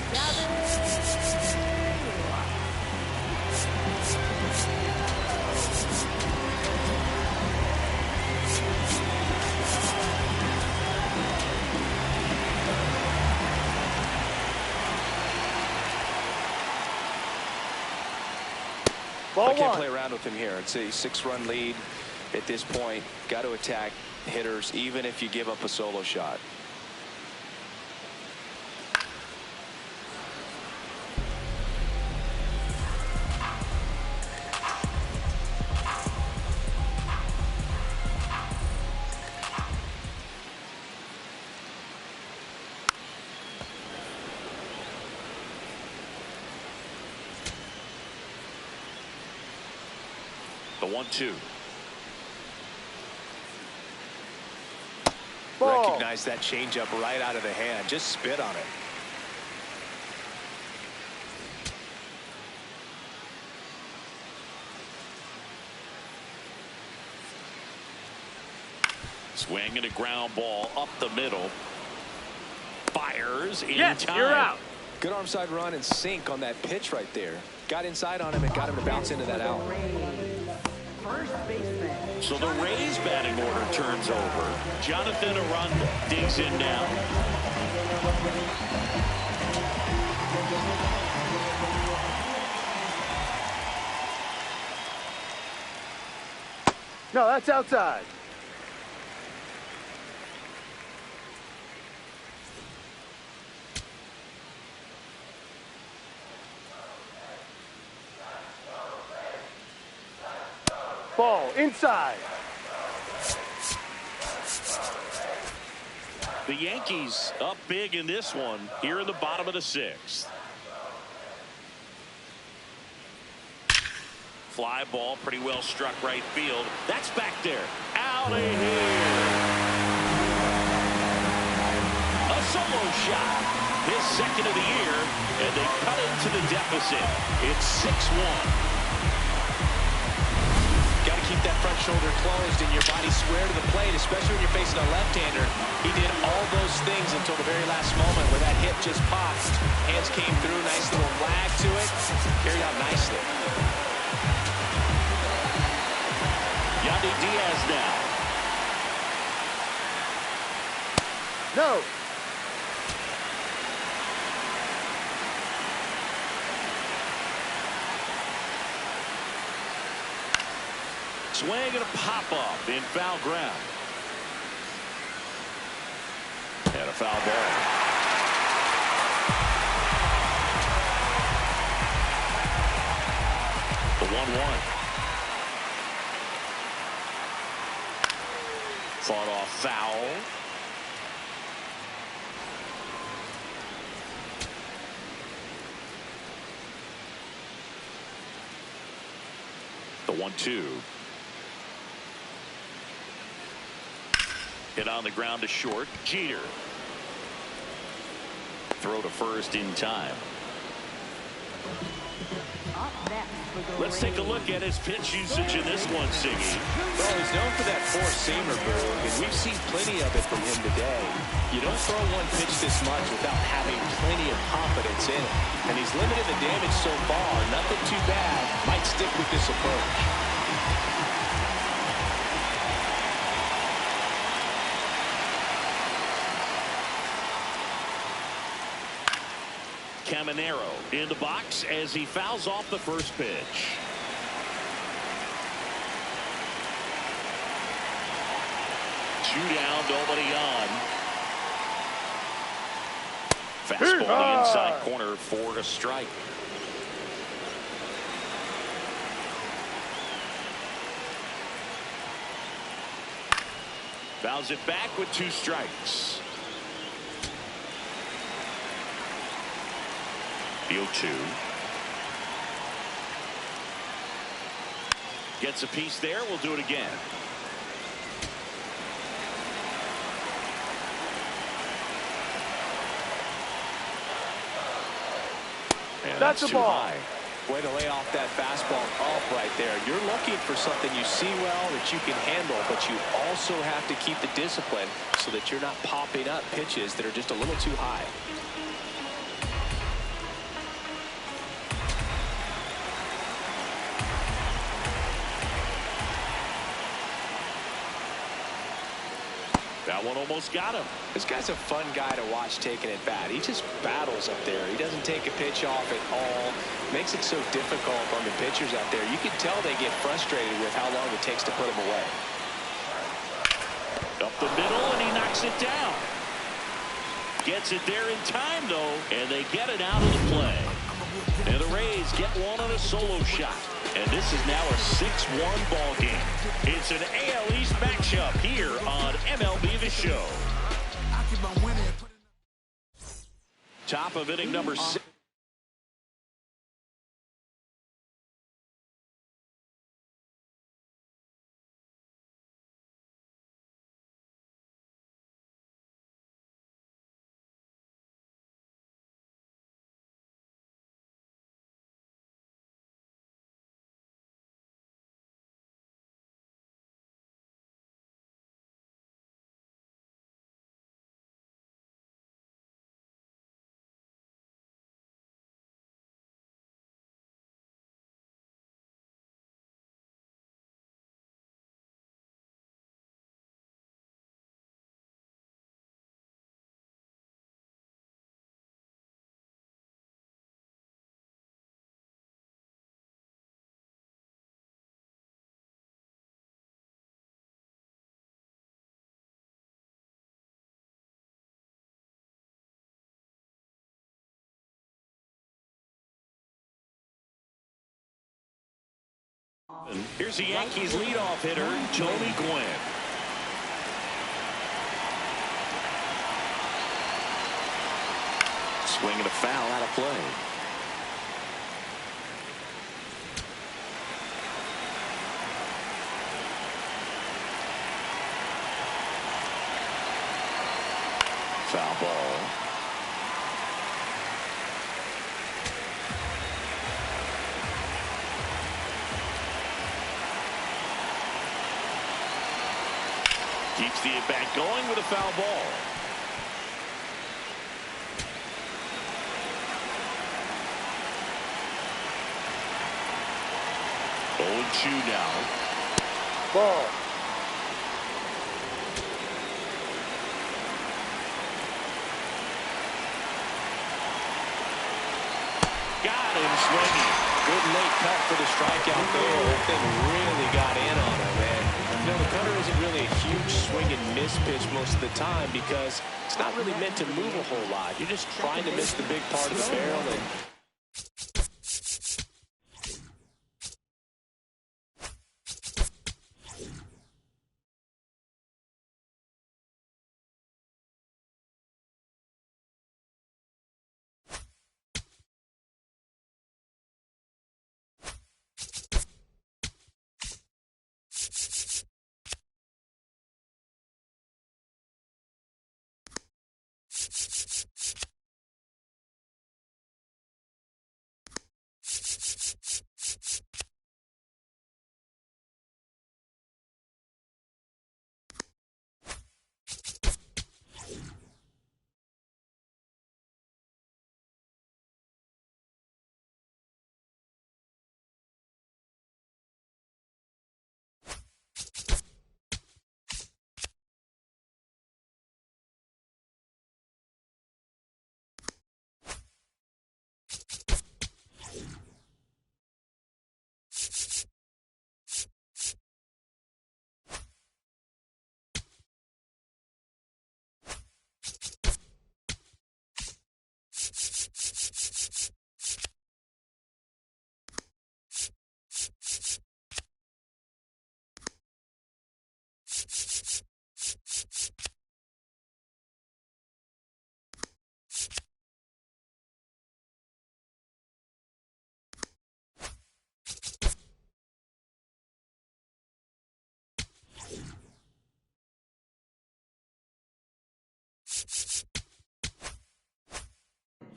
Speaker 4: Ball
Speaker 2: I can't
Speaker 4: one.
Speaker 2: play around with him here. It's a 6-run lead at this point. Got to attack hitters, even if you give up a solo shot.
Speaker 1: The 1-2.
Speaker 4: Ball.
Speaker 2: Recognize that changeup right out of the hand. Just spit on it.
Speaker 1: Swing and a ground ball up the middle. Fires in
Speaker 4: Yes,
Speaker 1: time.
Speaker 4: you're out.
Speaker 2: Good arm side run and sink on that pitch right there. Got inside on him and got him to bounce into that out.
Speaker 5: First baseman.
Speaker 1: So the Rays batting order turns over. Jonathan Aranda digs in now.
Speaker 4: No, that's outside. Ball inside.
Speaker 1: The Yankees up big in this one here in the bottom of the 6th. Fly ball pretty well struck right field. That's back there. Out of here. A solo shot. His second of the year. And they cut into the deficit. It's 6-1.
Speaker 2: Got to keep that front shoulder closed and your body square to the plate, especially when you're facing a left-hander. He did all those things until the very last moment where that hip just popped. Hands came through, nice little flag to it. Carried out nicely.
Speaker 1: Yandy Diaz now.
Speaker 4: No.
Speaker 1: Swing and a pop-up in foul ground. And a foul ball. The 1-1. Fought off foul. The 1-2. Hit on the ground to short. Jeter. Throw to first in time.
Speaker 5: Up next for the
Speaker 1: Let's take a
Speaker 5: Rays.
Speaker 1: look at his pitch usage in this one, Siggy.
Speaker 2: Well, he's known for that four-seamer, Boog, and we've seen plenty of it from him today. You don't throw one pitch this much without having plenty of confidence in it. And he's limited the damage so far. Nothing too bad. Might stick with this approach.
Speaker 1: Caminero in the box as he fouls off the first pitch. Two down, nobody on. Fastball in the inside corner for a strike. Fouls it back with 2 strikes. The 0-2. Gets a piece there. We'll do it again. And
Speaker 4: That's
Speaker 1: that's
Speaker 4: the
Speaker 1: too
Speaker 4: ball.
Speaker 1: high.
Speaker 2: Way to lay off that fastball off right there. You're looking for something you see well that you can handle, but you also have to keep the discipline so that you're not popping up pitches that are just a little too high.
Speaker 1: That one almost got him.
Speaker 2: This guy's a fun guy to watch taking at bat. He just battles up there. He doesn't take a pitch off at all. Makes it so difficult on the pitchers out there. You can tell they get frustrated with how long it takes to put him away.
Speaker 1: Up the middle, and he knocks it down. Gets it there in time, though, and they get it out of the play. And the Rays get one on a solo shot. And this is now a 6-1 ball game. It's an AL East matchup here on MLB The Show. Top of inning number 6. Here's the Yankees leadoff hitter, Tony Gwynn. Swinging a foul out of play. Foul ball. Keeps the at-bat going with a foul ball. Oh, 2 now.
Speaker 4: Ball.
Speaker 1: Got him swinging.
Speaker 2: Good late cut for the strikeout there. The thing really got in on him, man. You know, the cutter isn't really a huge swing and miss pitch most of the time because it's not really meant to move a whole lot. You're just trying to miss the big part of the barrel. And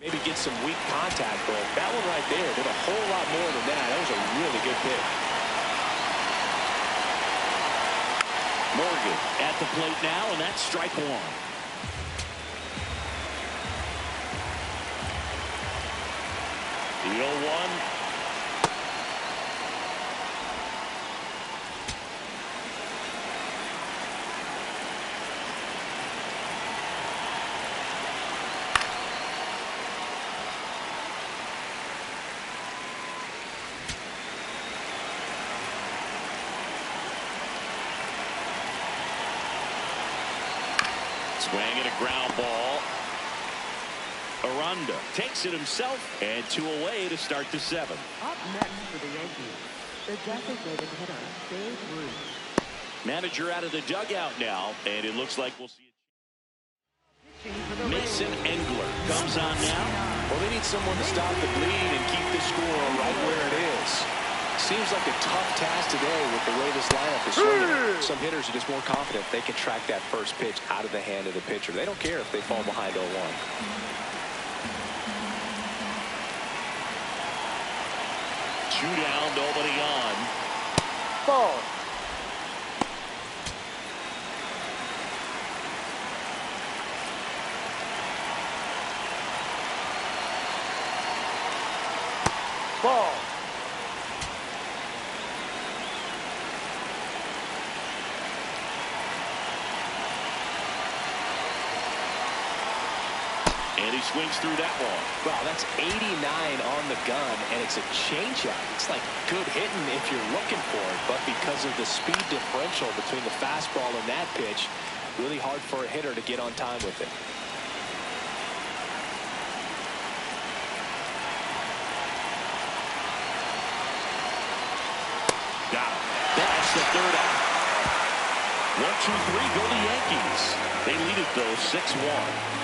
Speaker 2: maybe get some weak contact, but that one right there did a whole lot more than that. That was a really good pick.
Speaker 1: Morgan at the plate now, and that's strike 1. The 0-1. Swing and a ground ball. Aranda takes it himself, and 2 away to start the 7th.
Speaker 5: Up next for the Yankees, the designated hitter, Babe Ruth.
Speaker 1: Manager out of the dugout now, and it looks like we'll see it. Mason Engler comes on now.
Speaker 2: Well, they need someone to stop the bleed and keep the score right where it is. Seems like a tough task today with the way this lineup is swinging. Some hitters are just more confident they can track that first pitch out of the hand of the pitcher. They don't care if they fall behind 0-1.
Speaker 1: 2 down, nobody on.
Speaker 4: Ball. Ball.
Speaker 1: And he swings through that ball.
Speaker 2: Wow, that's 89 on the gun, and it's a changeup. It's like good hitting if you're looking for it, but because of the speed differential between the fastball and that pitch, really hard for a hitter to get on time with it.
Speaker 1: Got him. That's the 3rd out. 1-2-3 go the Yankees. They lead it though 6-1.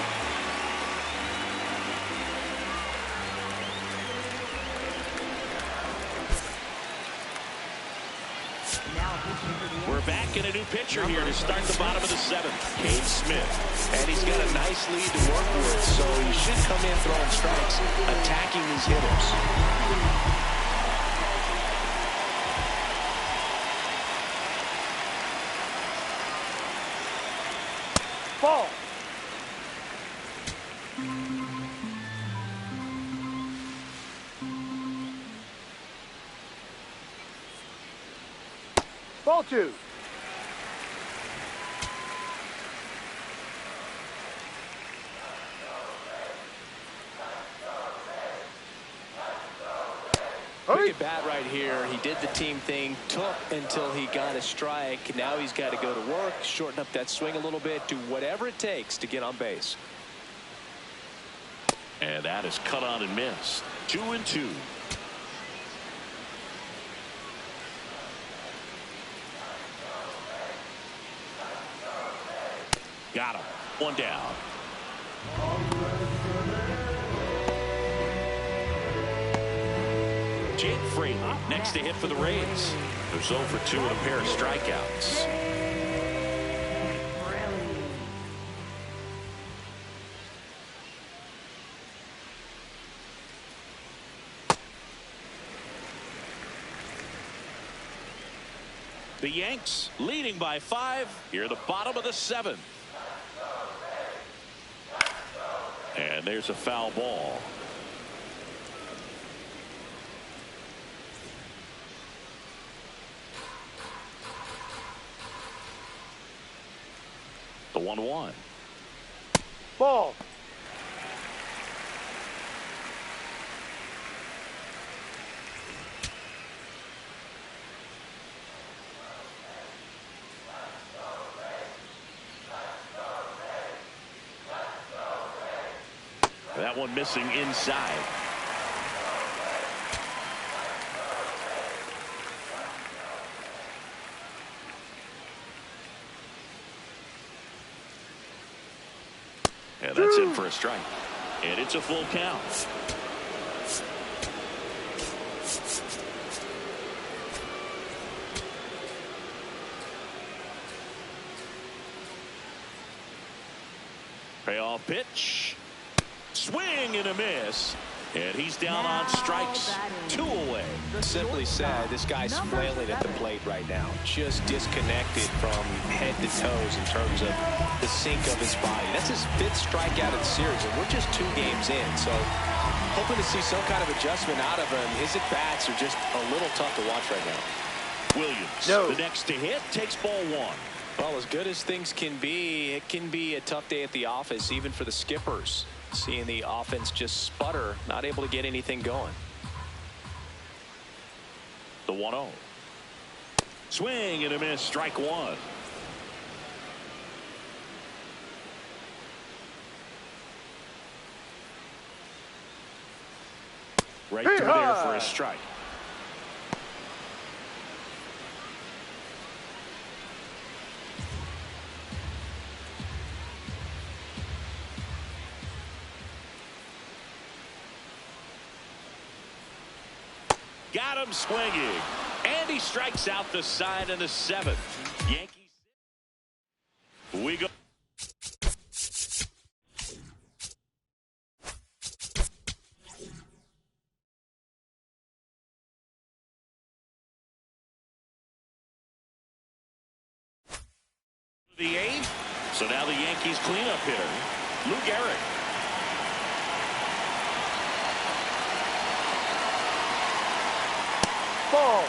Speaker 1: We're back in a new pitcher here to start the bottom of the 7th. Cade Smith.
Speaker 2: And he's got a nice lead to work with, so he should come in throwing strikes, attacking these hitters.
Speaker 4: Ball. Ball 2.
Speaker 2: Quick at bat right here. He did the team thing, took until he got a strike. Now he's got to go to work, shorten up that swing a little bit, do whatever it takes to get on base.
Speaker 1: And that is cut on and missed. 2-2. Got him. 1 down. Jake Fraley next to hit for the Rays. They're 0 for 2 with a pair of strikeouts. The Yanks leading by 5 here at the bottom of the 7th. And there's a foul ball. The 1-1.
Speaker 4: Ball.
Speaker 1: That one missing inside. And that's in for a strike. And it's a full count. Payoff pitch. Swing and a miss. And he's down on strikes. 2 away.
Speaker 2: Simply said, this guy's flailing at the plate right now. Just disconnected from head to toes in terms of the sink of his body. That's his 5th strikeout of the series, and we're just 2 games in. So hoping to see some kind of adjustment out of him. His at-bats are just a little tough to watch right now.
Speaker 1: Williams, the next to hit, takes ball 1.
Speaker 2: Well, as good as things can be, it can be a tough day at the office, even for the skippers. Seeing the offense just sputter, not able to get anything going.
Speaker 1: The 1-0. Swing and a miss, strike 1. Right through there for a strike. Got him swinging. And he strikes out the side in the 7th. Yankees. We go. The 8th. So now the Yankees cleanup hitter, Lou Gehrig.
Speaker 4: Ball.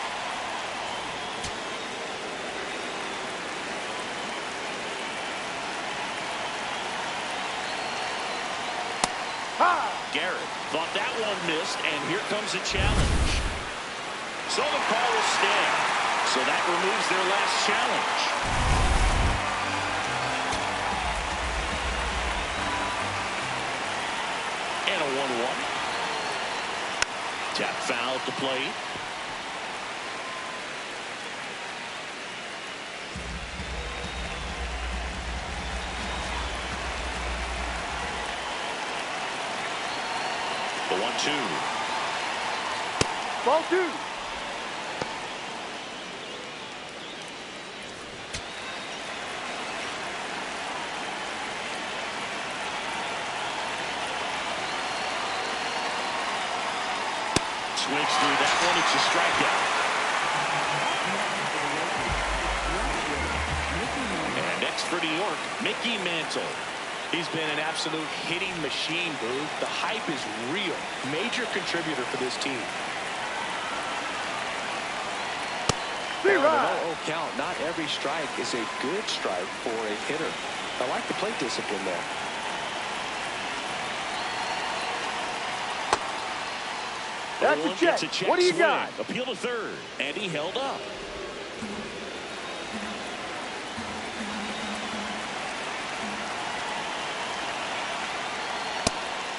Speaker 1: Gehrig thought that one missed, and here comes a challenge. So the call will stand. So that removes their last challenge. And a 1-1. Tap foul at the plate. The 1-2.
Speaker 4: Ball 2.
Speaker 1: Swings through that one. It's a strikeout. And next for New York, Mickey Mantle.
Speaker 2: He's been an absolute hitting machine, dude. The hype is real. Major contributor for this team.
Speaker 4: Right.
Speaker 2: No count. Not every strike is a good strike for a hitter. I like the plate discipline there.
Speaker 4: That's a check. What do you got?
Speaker 1: Appeal to third, and he held up.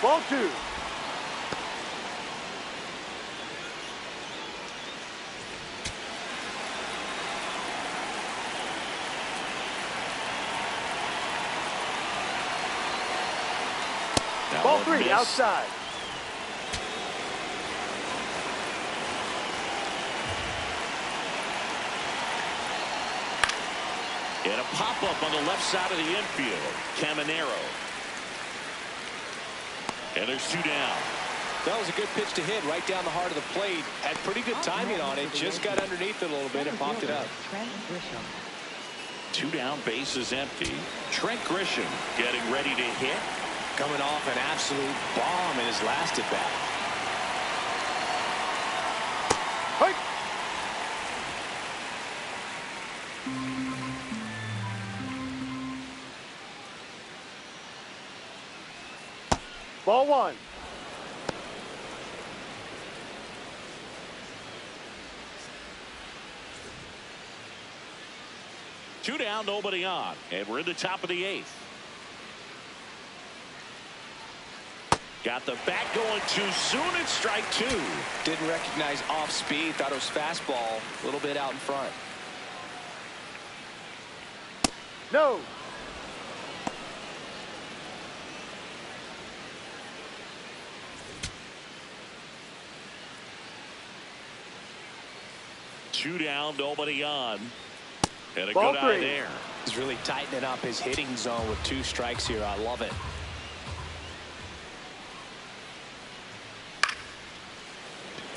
Speaker 4: Ball 2.
Speaker 1: That
Speaker 4: Ball
Speaker 1: one
Speaker 4: 3
Speaker 1: missed.
Speaker 4: outside.
Speaker 1: And a pop-up on the left side of the infield. Caminero. And there's 2 down.
Speaker 2: That was a good pitch to hit right down the heart of the plate. Had pretty good timing on it. Just got underneath it a little bit and popped it up.
Speaker 1: 2 down, bases empty. Trent Grisham getting ready to hit.
Speaker 2: Coming off an absolute bomb in his last at bat.
Speaker 4: Hey. Ball 1.
Speaker 1: Two down, nobody on, and we're in the top of the 8th. Got the bat going too soon. It's strike 2.
Speaker 2: Didn't recognize off speed. Thought it was fastball. A little bit out in front.
Speaker 4: No.
Speaker 1: Two down, nobody on. And a
Speaker 4: Ball
Speaker 1: good
Speaker 4: 3.
Speaker 1: eye there.
Speaker 2: He's really tightening up his hitting zone with 2 strikes here. I love it.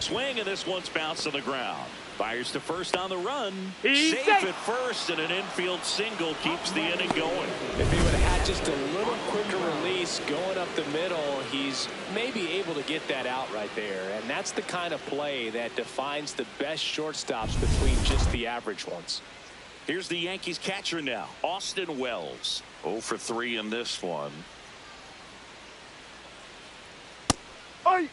Speaker 1: Swing, and this one's bounced on the ground. Fires to first on the run.
Speaker 4: He's
Speaker 1: safe
Speaker 4: safe.
Speaker 1: at first, and an infield single keeps the inning going.
Speaker 2: If he would have had just a little quicker release going up the middle, he's maybe able to get that out right there. And that's the kind of play that defines the best shortstops between just the average ones.
Speaker 1: Here's the Yankees catcher now, Austin Wells. 0 for 3 in this one.
Speaker 4: Hey.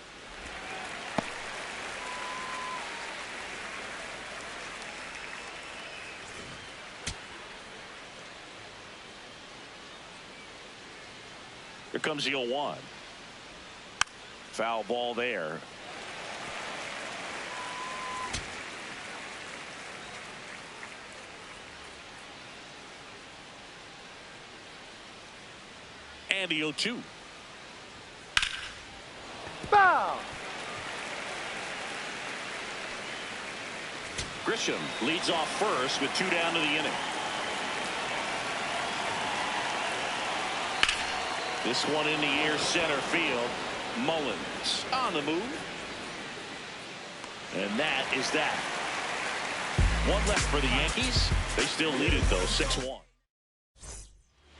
Speaker 1: Here comes the 0-1. Foul ball there. And the 0-2.
Speaker 4: Foul.
Speaker 1: Grisham leads off first with 2 down to the inning. This one in the air center field. Mullins on the move. And that is that. One left for the Yankees. They still lead it, though, 6-1.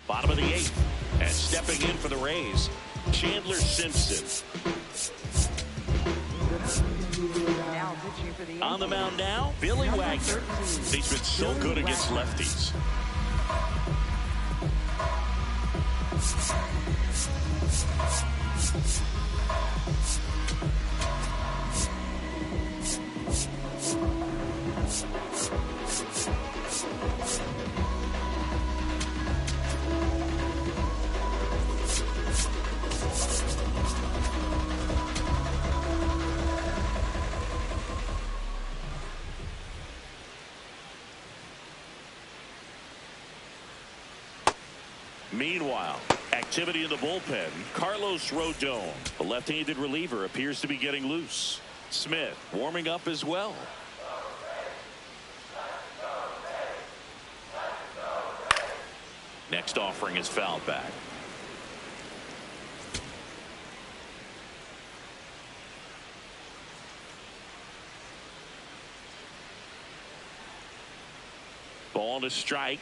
Speaker 1: Bottom of the 8th. And stepping in for the Rays, Chandler Simpson.
Speaker 5: Now pitching for the Yankees.
Speaker 1: On the mound now, Billy Wagner. He's been so good against lefties. Meanwhile, activity in the bullpen. Carlos Rodon, the left-handed reliever, appears to be getting loose. Smith warming up as well. Next offering is fouled back. Ball to strike.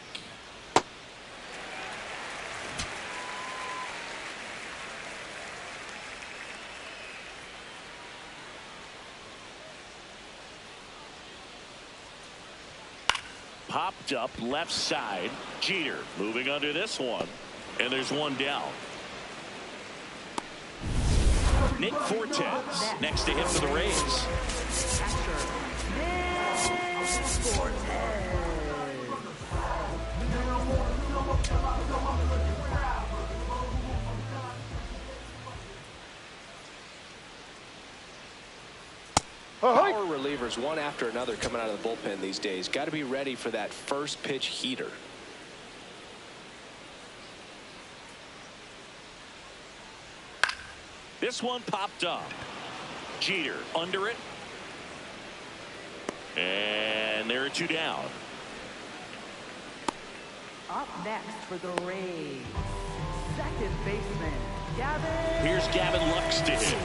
Speaker 1: Popped up left side. Jeter moving under this one. And there's one down. Nick Fortes next to him for the Rays.
Speaker 2: Power relievers one after another coming out of the bullpen these days. Got to be ready for that first pitch heater.
Speaker 1: This one popped up. Jeter under it. And there are 2 down.
Speaker 5: Up next for the Rays, second baseman, Gavin.
Speaker 1: Here's Gavin Lux to hit.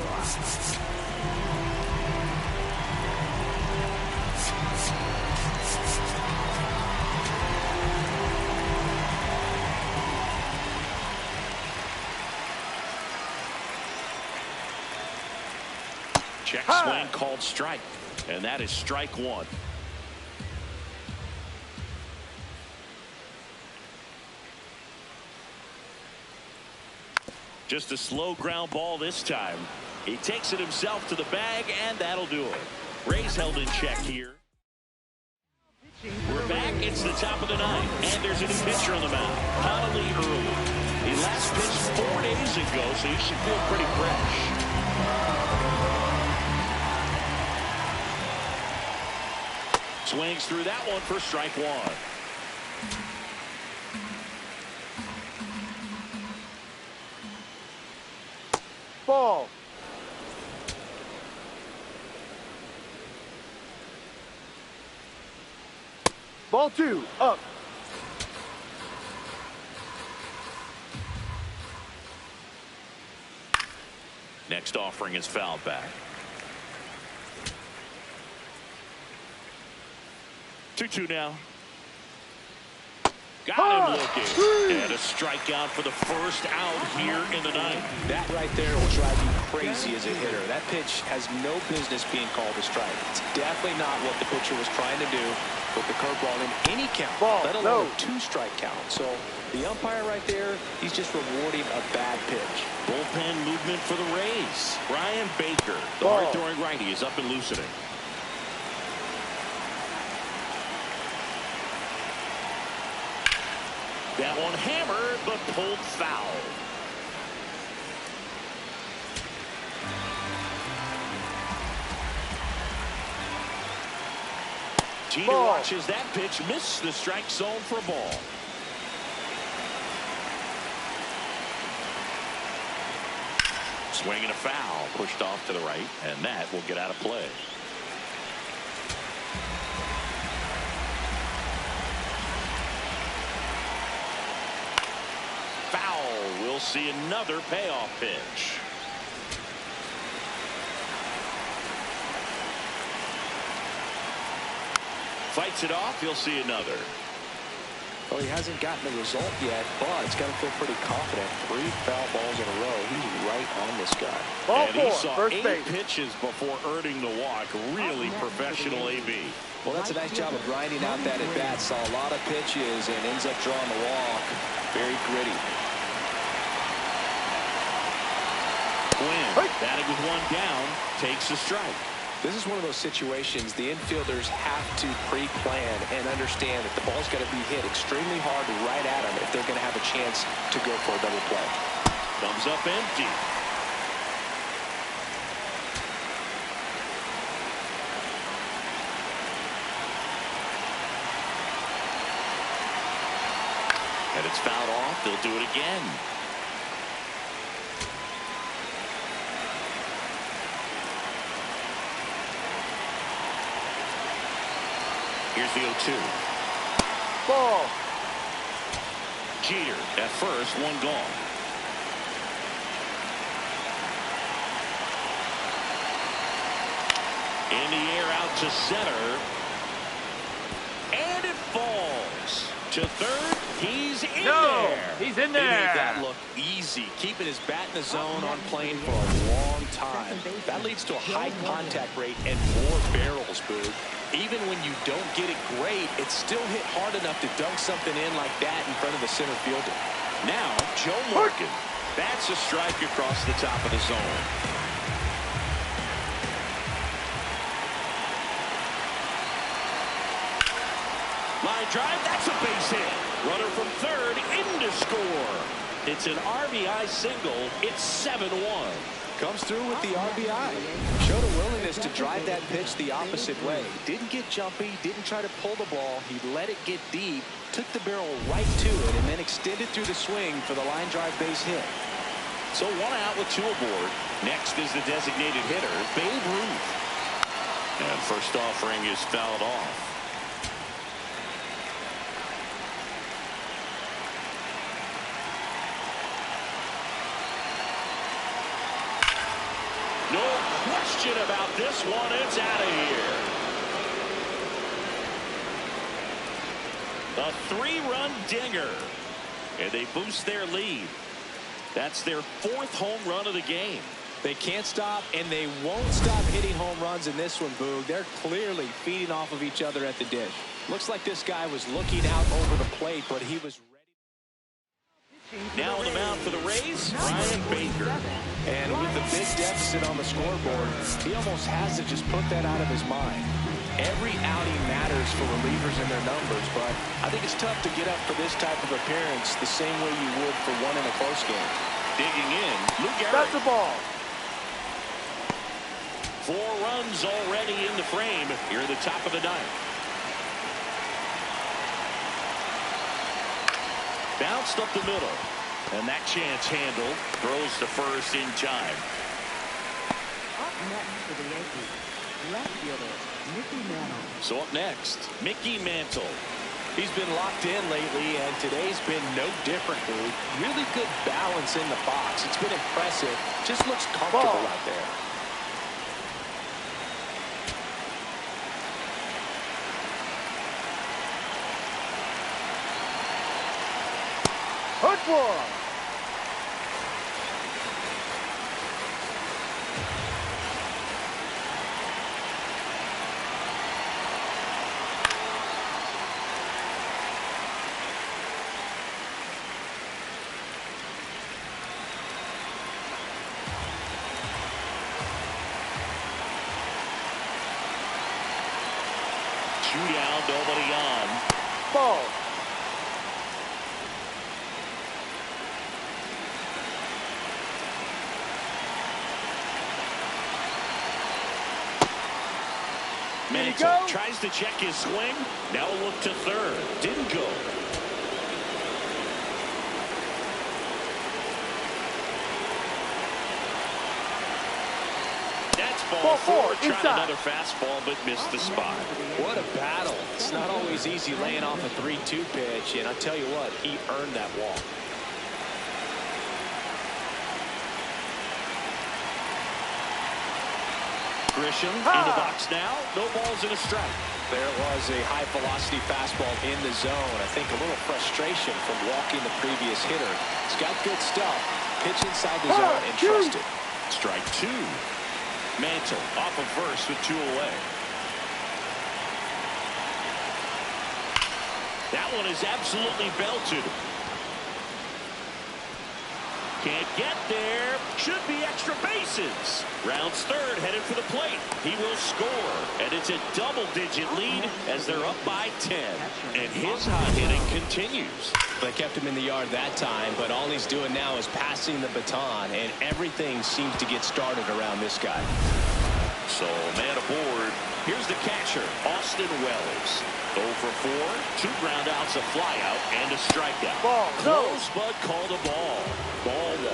Speaker 1: Check swing called strike. And that is strike 1. Just a slow ground ball this time. He takes it himself to the bag, and that'll do it. Rays held in check here. We're back. It's the top of the 9th, and there's a new pitcher on the mound. Connolly Early. He last pitched 4 days ago, so he should feel pretty fresh. Swings through that one for strike 1.
Speaker 4: Ball. Ball 2, up.
Speaker 1: Next offering is fouled back. 2-2 now. Got him looking. And a strikeout for the first out here in the 9th.
Speaker 2: That right there will drive you crazy as a hitter. That pitch has no business being called a strike. It's definitely not what the pitcher was trying to do with the curveball in any count, let alone a 2-strike count. So the umpire right there, he's just rewarding a bad pitch.
Speaker 1: Bullpen movement for the Rays. Brian Baker, the hard-throwing righty, is up and loosening. That one hammered, but pulled foul. Jeter watches that pitch, miss the strike zone for a ball. Swing and a foul, pushed off to the right, and that will get out of play. Foul. We'll see another payoff pitch. Fights it off. He'll see another.
Speaker 2: Well, he hasn't gotten the result yet, but he's got to feel pretty confident. 3 foul balls in a row. He's right on this guy.
Speaker 4: Ball
Speaker 1: And
Speaker 4: 4,
Speaker 1: he saw
Speaker 4: first
Speaker 1: 8
Speaker 4: base.
Speaker 1: pitches before earning the walk. Really professional AB.
Speaker 2: Well, that's a nice job of grinding out that at bat. Saw a lot of pitches and ends up drawing the walk. Very gritty.
Speaker 1: Quinn, batting with 1 down, takes a strike.
Speaker 2: This is one of those situations the infielders have to pre-plan and understand that the ball's got to be hit extremely hard right at them if they're going to have a chance to go for a double play.
Speaker 1: Comes up empty. And it's fouled off. They'll do it again. Here's the 0-2.
Speaker 4: Ball.
Speaker 1: Jeter at first, 1 gone. In the air out to center. And it falls to third. He's in there.
Speaker 4: He's in
Speaker 1: He made
Speaker 4: there.
Speaker 1: that look easy, keeping his bat in the zone on plane for a long time. That leads to a high contact rate and more barrels, Boog. Even when you don't get it great, it's still hit hard enough to dunk something in like that in front of the center fielder. Now, Joe Morgan. That's a strike across the top of the zone. Line drive, that's a base hit. Runner from third in to score. It's an RBI single. It's 7-1.
Speaker 2: Comes through with the RBI. Showed a willingness to drive that pitch the opposite way. Didn't get jumpy, didn't try to pull the ball. He let it get deep, took the barrel right to it, and then extended through the swing for the line drive base hit.
Speaker 1: So 1 out with 2 aboard. Next is the designated hitter, Babe Ruth. And first offering is fouled off. No question about this one. It's out of here. A 3-run dinger. And they boost their lead. That's their 4th home run of the game.
Speaker 2: They can't stop, and they won't stop hitting home runs in this one, Boog. They're clearly feeding off of each other at the dish. Looks like this guy was looking out over the plate, but he was ready.
Speaker 1: Now on the mound for the Rays, Brian Baker.
Speaker 2: And with the big deficit on the scoreboard, he almost has to just put that out of his mind. Every outing matters for relievers and their numbers, but I think it's tough to get up for this type of appearance the same way you would for one in a close game.
Speaker 1: Digging in, Luke
Speaker 4: That's
Speaker 1: Gehrig.
Speaker 4: the ball.
Speaker 1: 4 runs already in the frame here at the top of the 9th. Bounced up the middle. And that chance handled. Throws to first in time.
Speaker 5: Up next for the Yankees, left fielder Mickey Mantle.
Speaker 1: So up next, Mickey Mantle.
Speaker 2: He's been locked in lately, and today's been no different, Boog. Really good balance in the box. It's been impressive. Just looks comfortable
Speaker 4: Ball.
Speaker 2: out there.
Speaker 4: Hook one.
Speaker 1: Two down, nobody on.
Speaker 4: Ball.
Speaker 1: Mantle
Speaker 4: go.
Speaker 1: tries to check his swing. Now a look to third. Didn't go. ball four, trying another fastball, but missed the spot.
Speaker 2: What a battle. It's not always easy laying off a 3-2 pitch, and I'll tell you what, he earned that walk.
Speaker 1: Grisham in the box now. No balls and a strike.
Speaker 2: There was a high-velocity fastball in the zone. I think a little frustration from walking the previous hitter. He's got good stuff. Pitch inside the zone and trust it.
Speaker 1: Strike two. Mantle off of first with 2 away. That one is absolutely belted. Can't get there. Should be extra bases. Rounds third, headed for the plate. He will score, and it's a double-digit lead as they're up by 10. And his hot hitting continues.
Speaker 2: They kept him in the yard that time, but all he's doing now is passing the baton, and everything seems to get started around this guy.
Speaker 1: So, man aboard. Here's the catcher, Austin Wells. 0 for 4, 2 groundouts, a flyout, and a strikeout.
Speaker 4: Ball,
Speaker 1: close, but called a ball. Ball 1.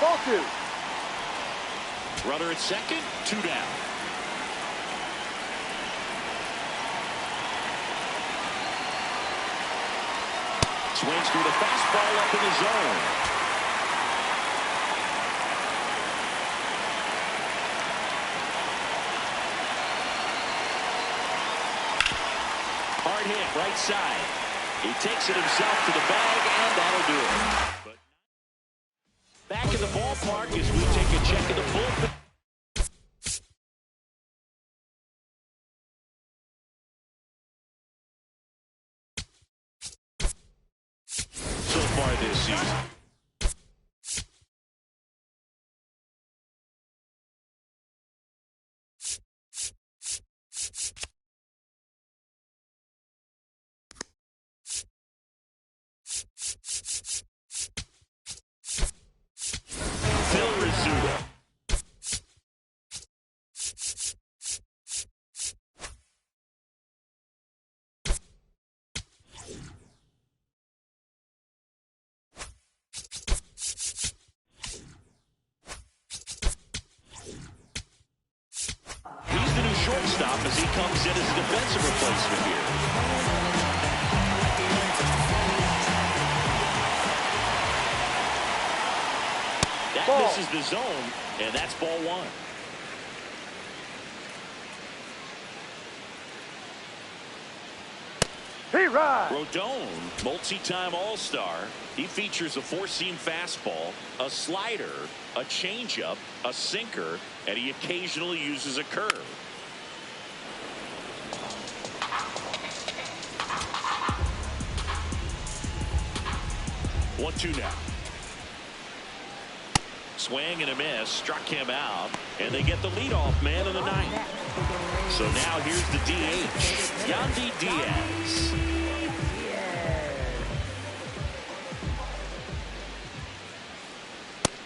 Speaker 4: Ball 2.
Speaker 1: Runner at second, 2 down. Swings through the fastball up in the zone. Hard hit, right side. He takes it himself to the bag, and that'll do it. But back in the ballpark as we take a check of the bullpen. So far this season. Phil Rizzuto. Shortstop as he comes in as a defensive replacement here. That misses the zone, and that's ball 1. Rodon, multi-time All-Star. He features a 4-seam fastball, a slider, a changeup, a sinker, and he occasionally uses a curve. 1-2 now. Swing and a miss, struck him out, and they get the leadoff man in the 9th. So now here's the DH, Yandy Diaz.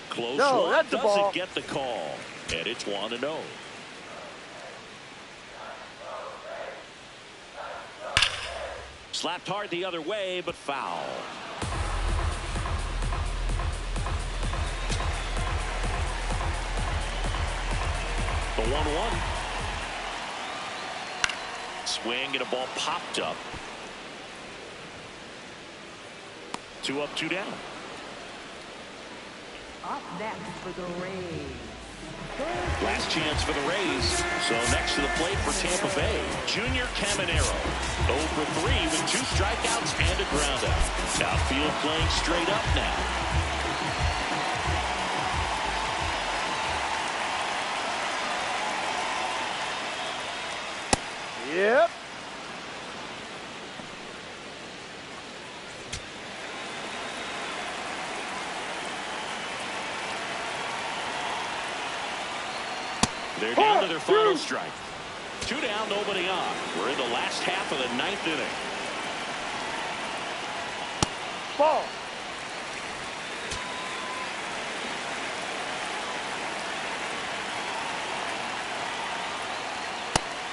Speaker 1: Close one, doesn't get the call, and it's 1-0. Slapped hard the other way, but foul. The 1-1. Swing and a ball popped up. 2 up, 2 down.
Speaker 5: Up next for the Rays.
Speaker 1: Last chance for the Rays. So next to the plate for Tampa Bay, Junior Caminero. 0 for 3 with 2 strikeouts and a groundout. Outfield playing straight up now.
Speaker 4: Yep.
Speaker 1: They're down to their final strike. 2 down, nobody on. We're in the last half of the 9th inning.
Speaker 4: Ball.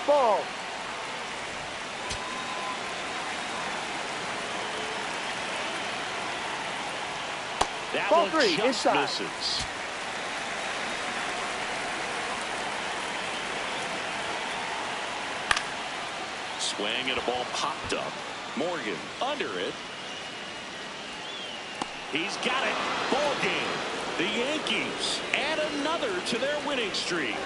Speaker 4: Ball.
Speaker 1: That
Speaker 4: Ball
Speaker 1: one
Speaker 4: three,
Speaker 1: just
Speaker 4: inside.
Speaker 1: misses. Swing and a ball popped up. Morgan under it. He's got it. Ball game. The Yankees add another to their winning streak.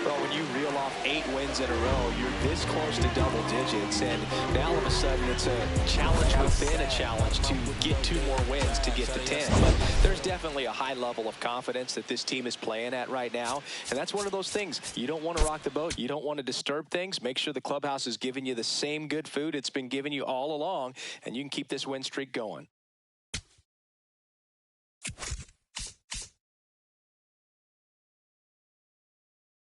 Speaker 2: Well, when you reel off 8 wins in a row, you're this close to double digits, and now all of a sudden it's a challenge within a challenge to get 2 more wins to get to 10. But there's definitely a high level of confidence that this team is playing at right now, and that's one of those things. You don't want to rock the boat. You don't want to disturb things. Make sure the clubhouse is giving you the same good food it's been giving you all along, and you can keep this win streak going.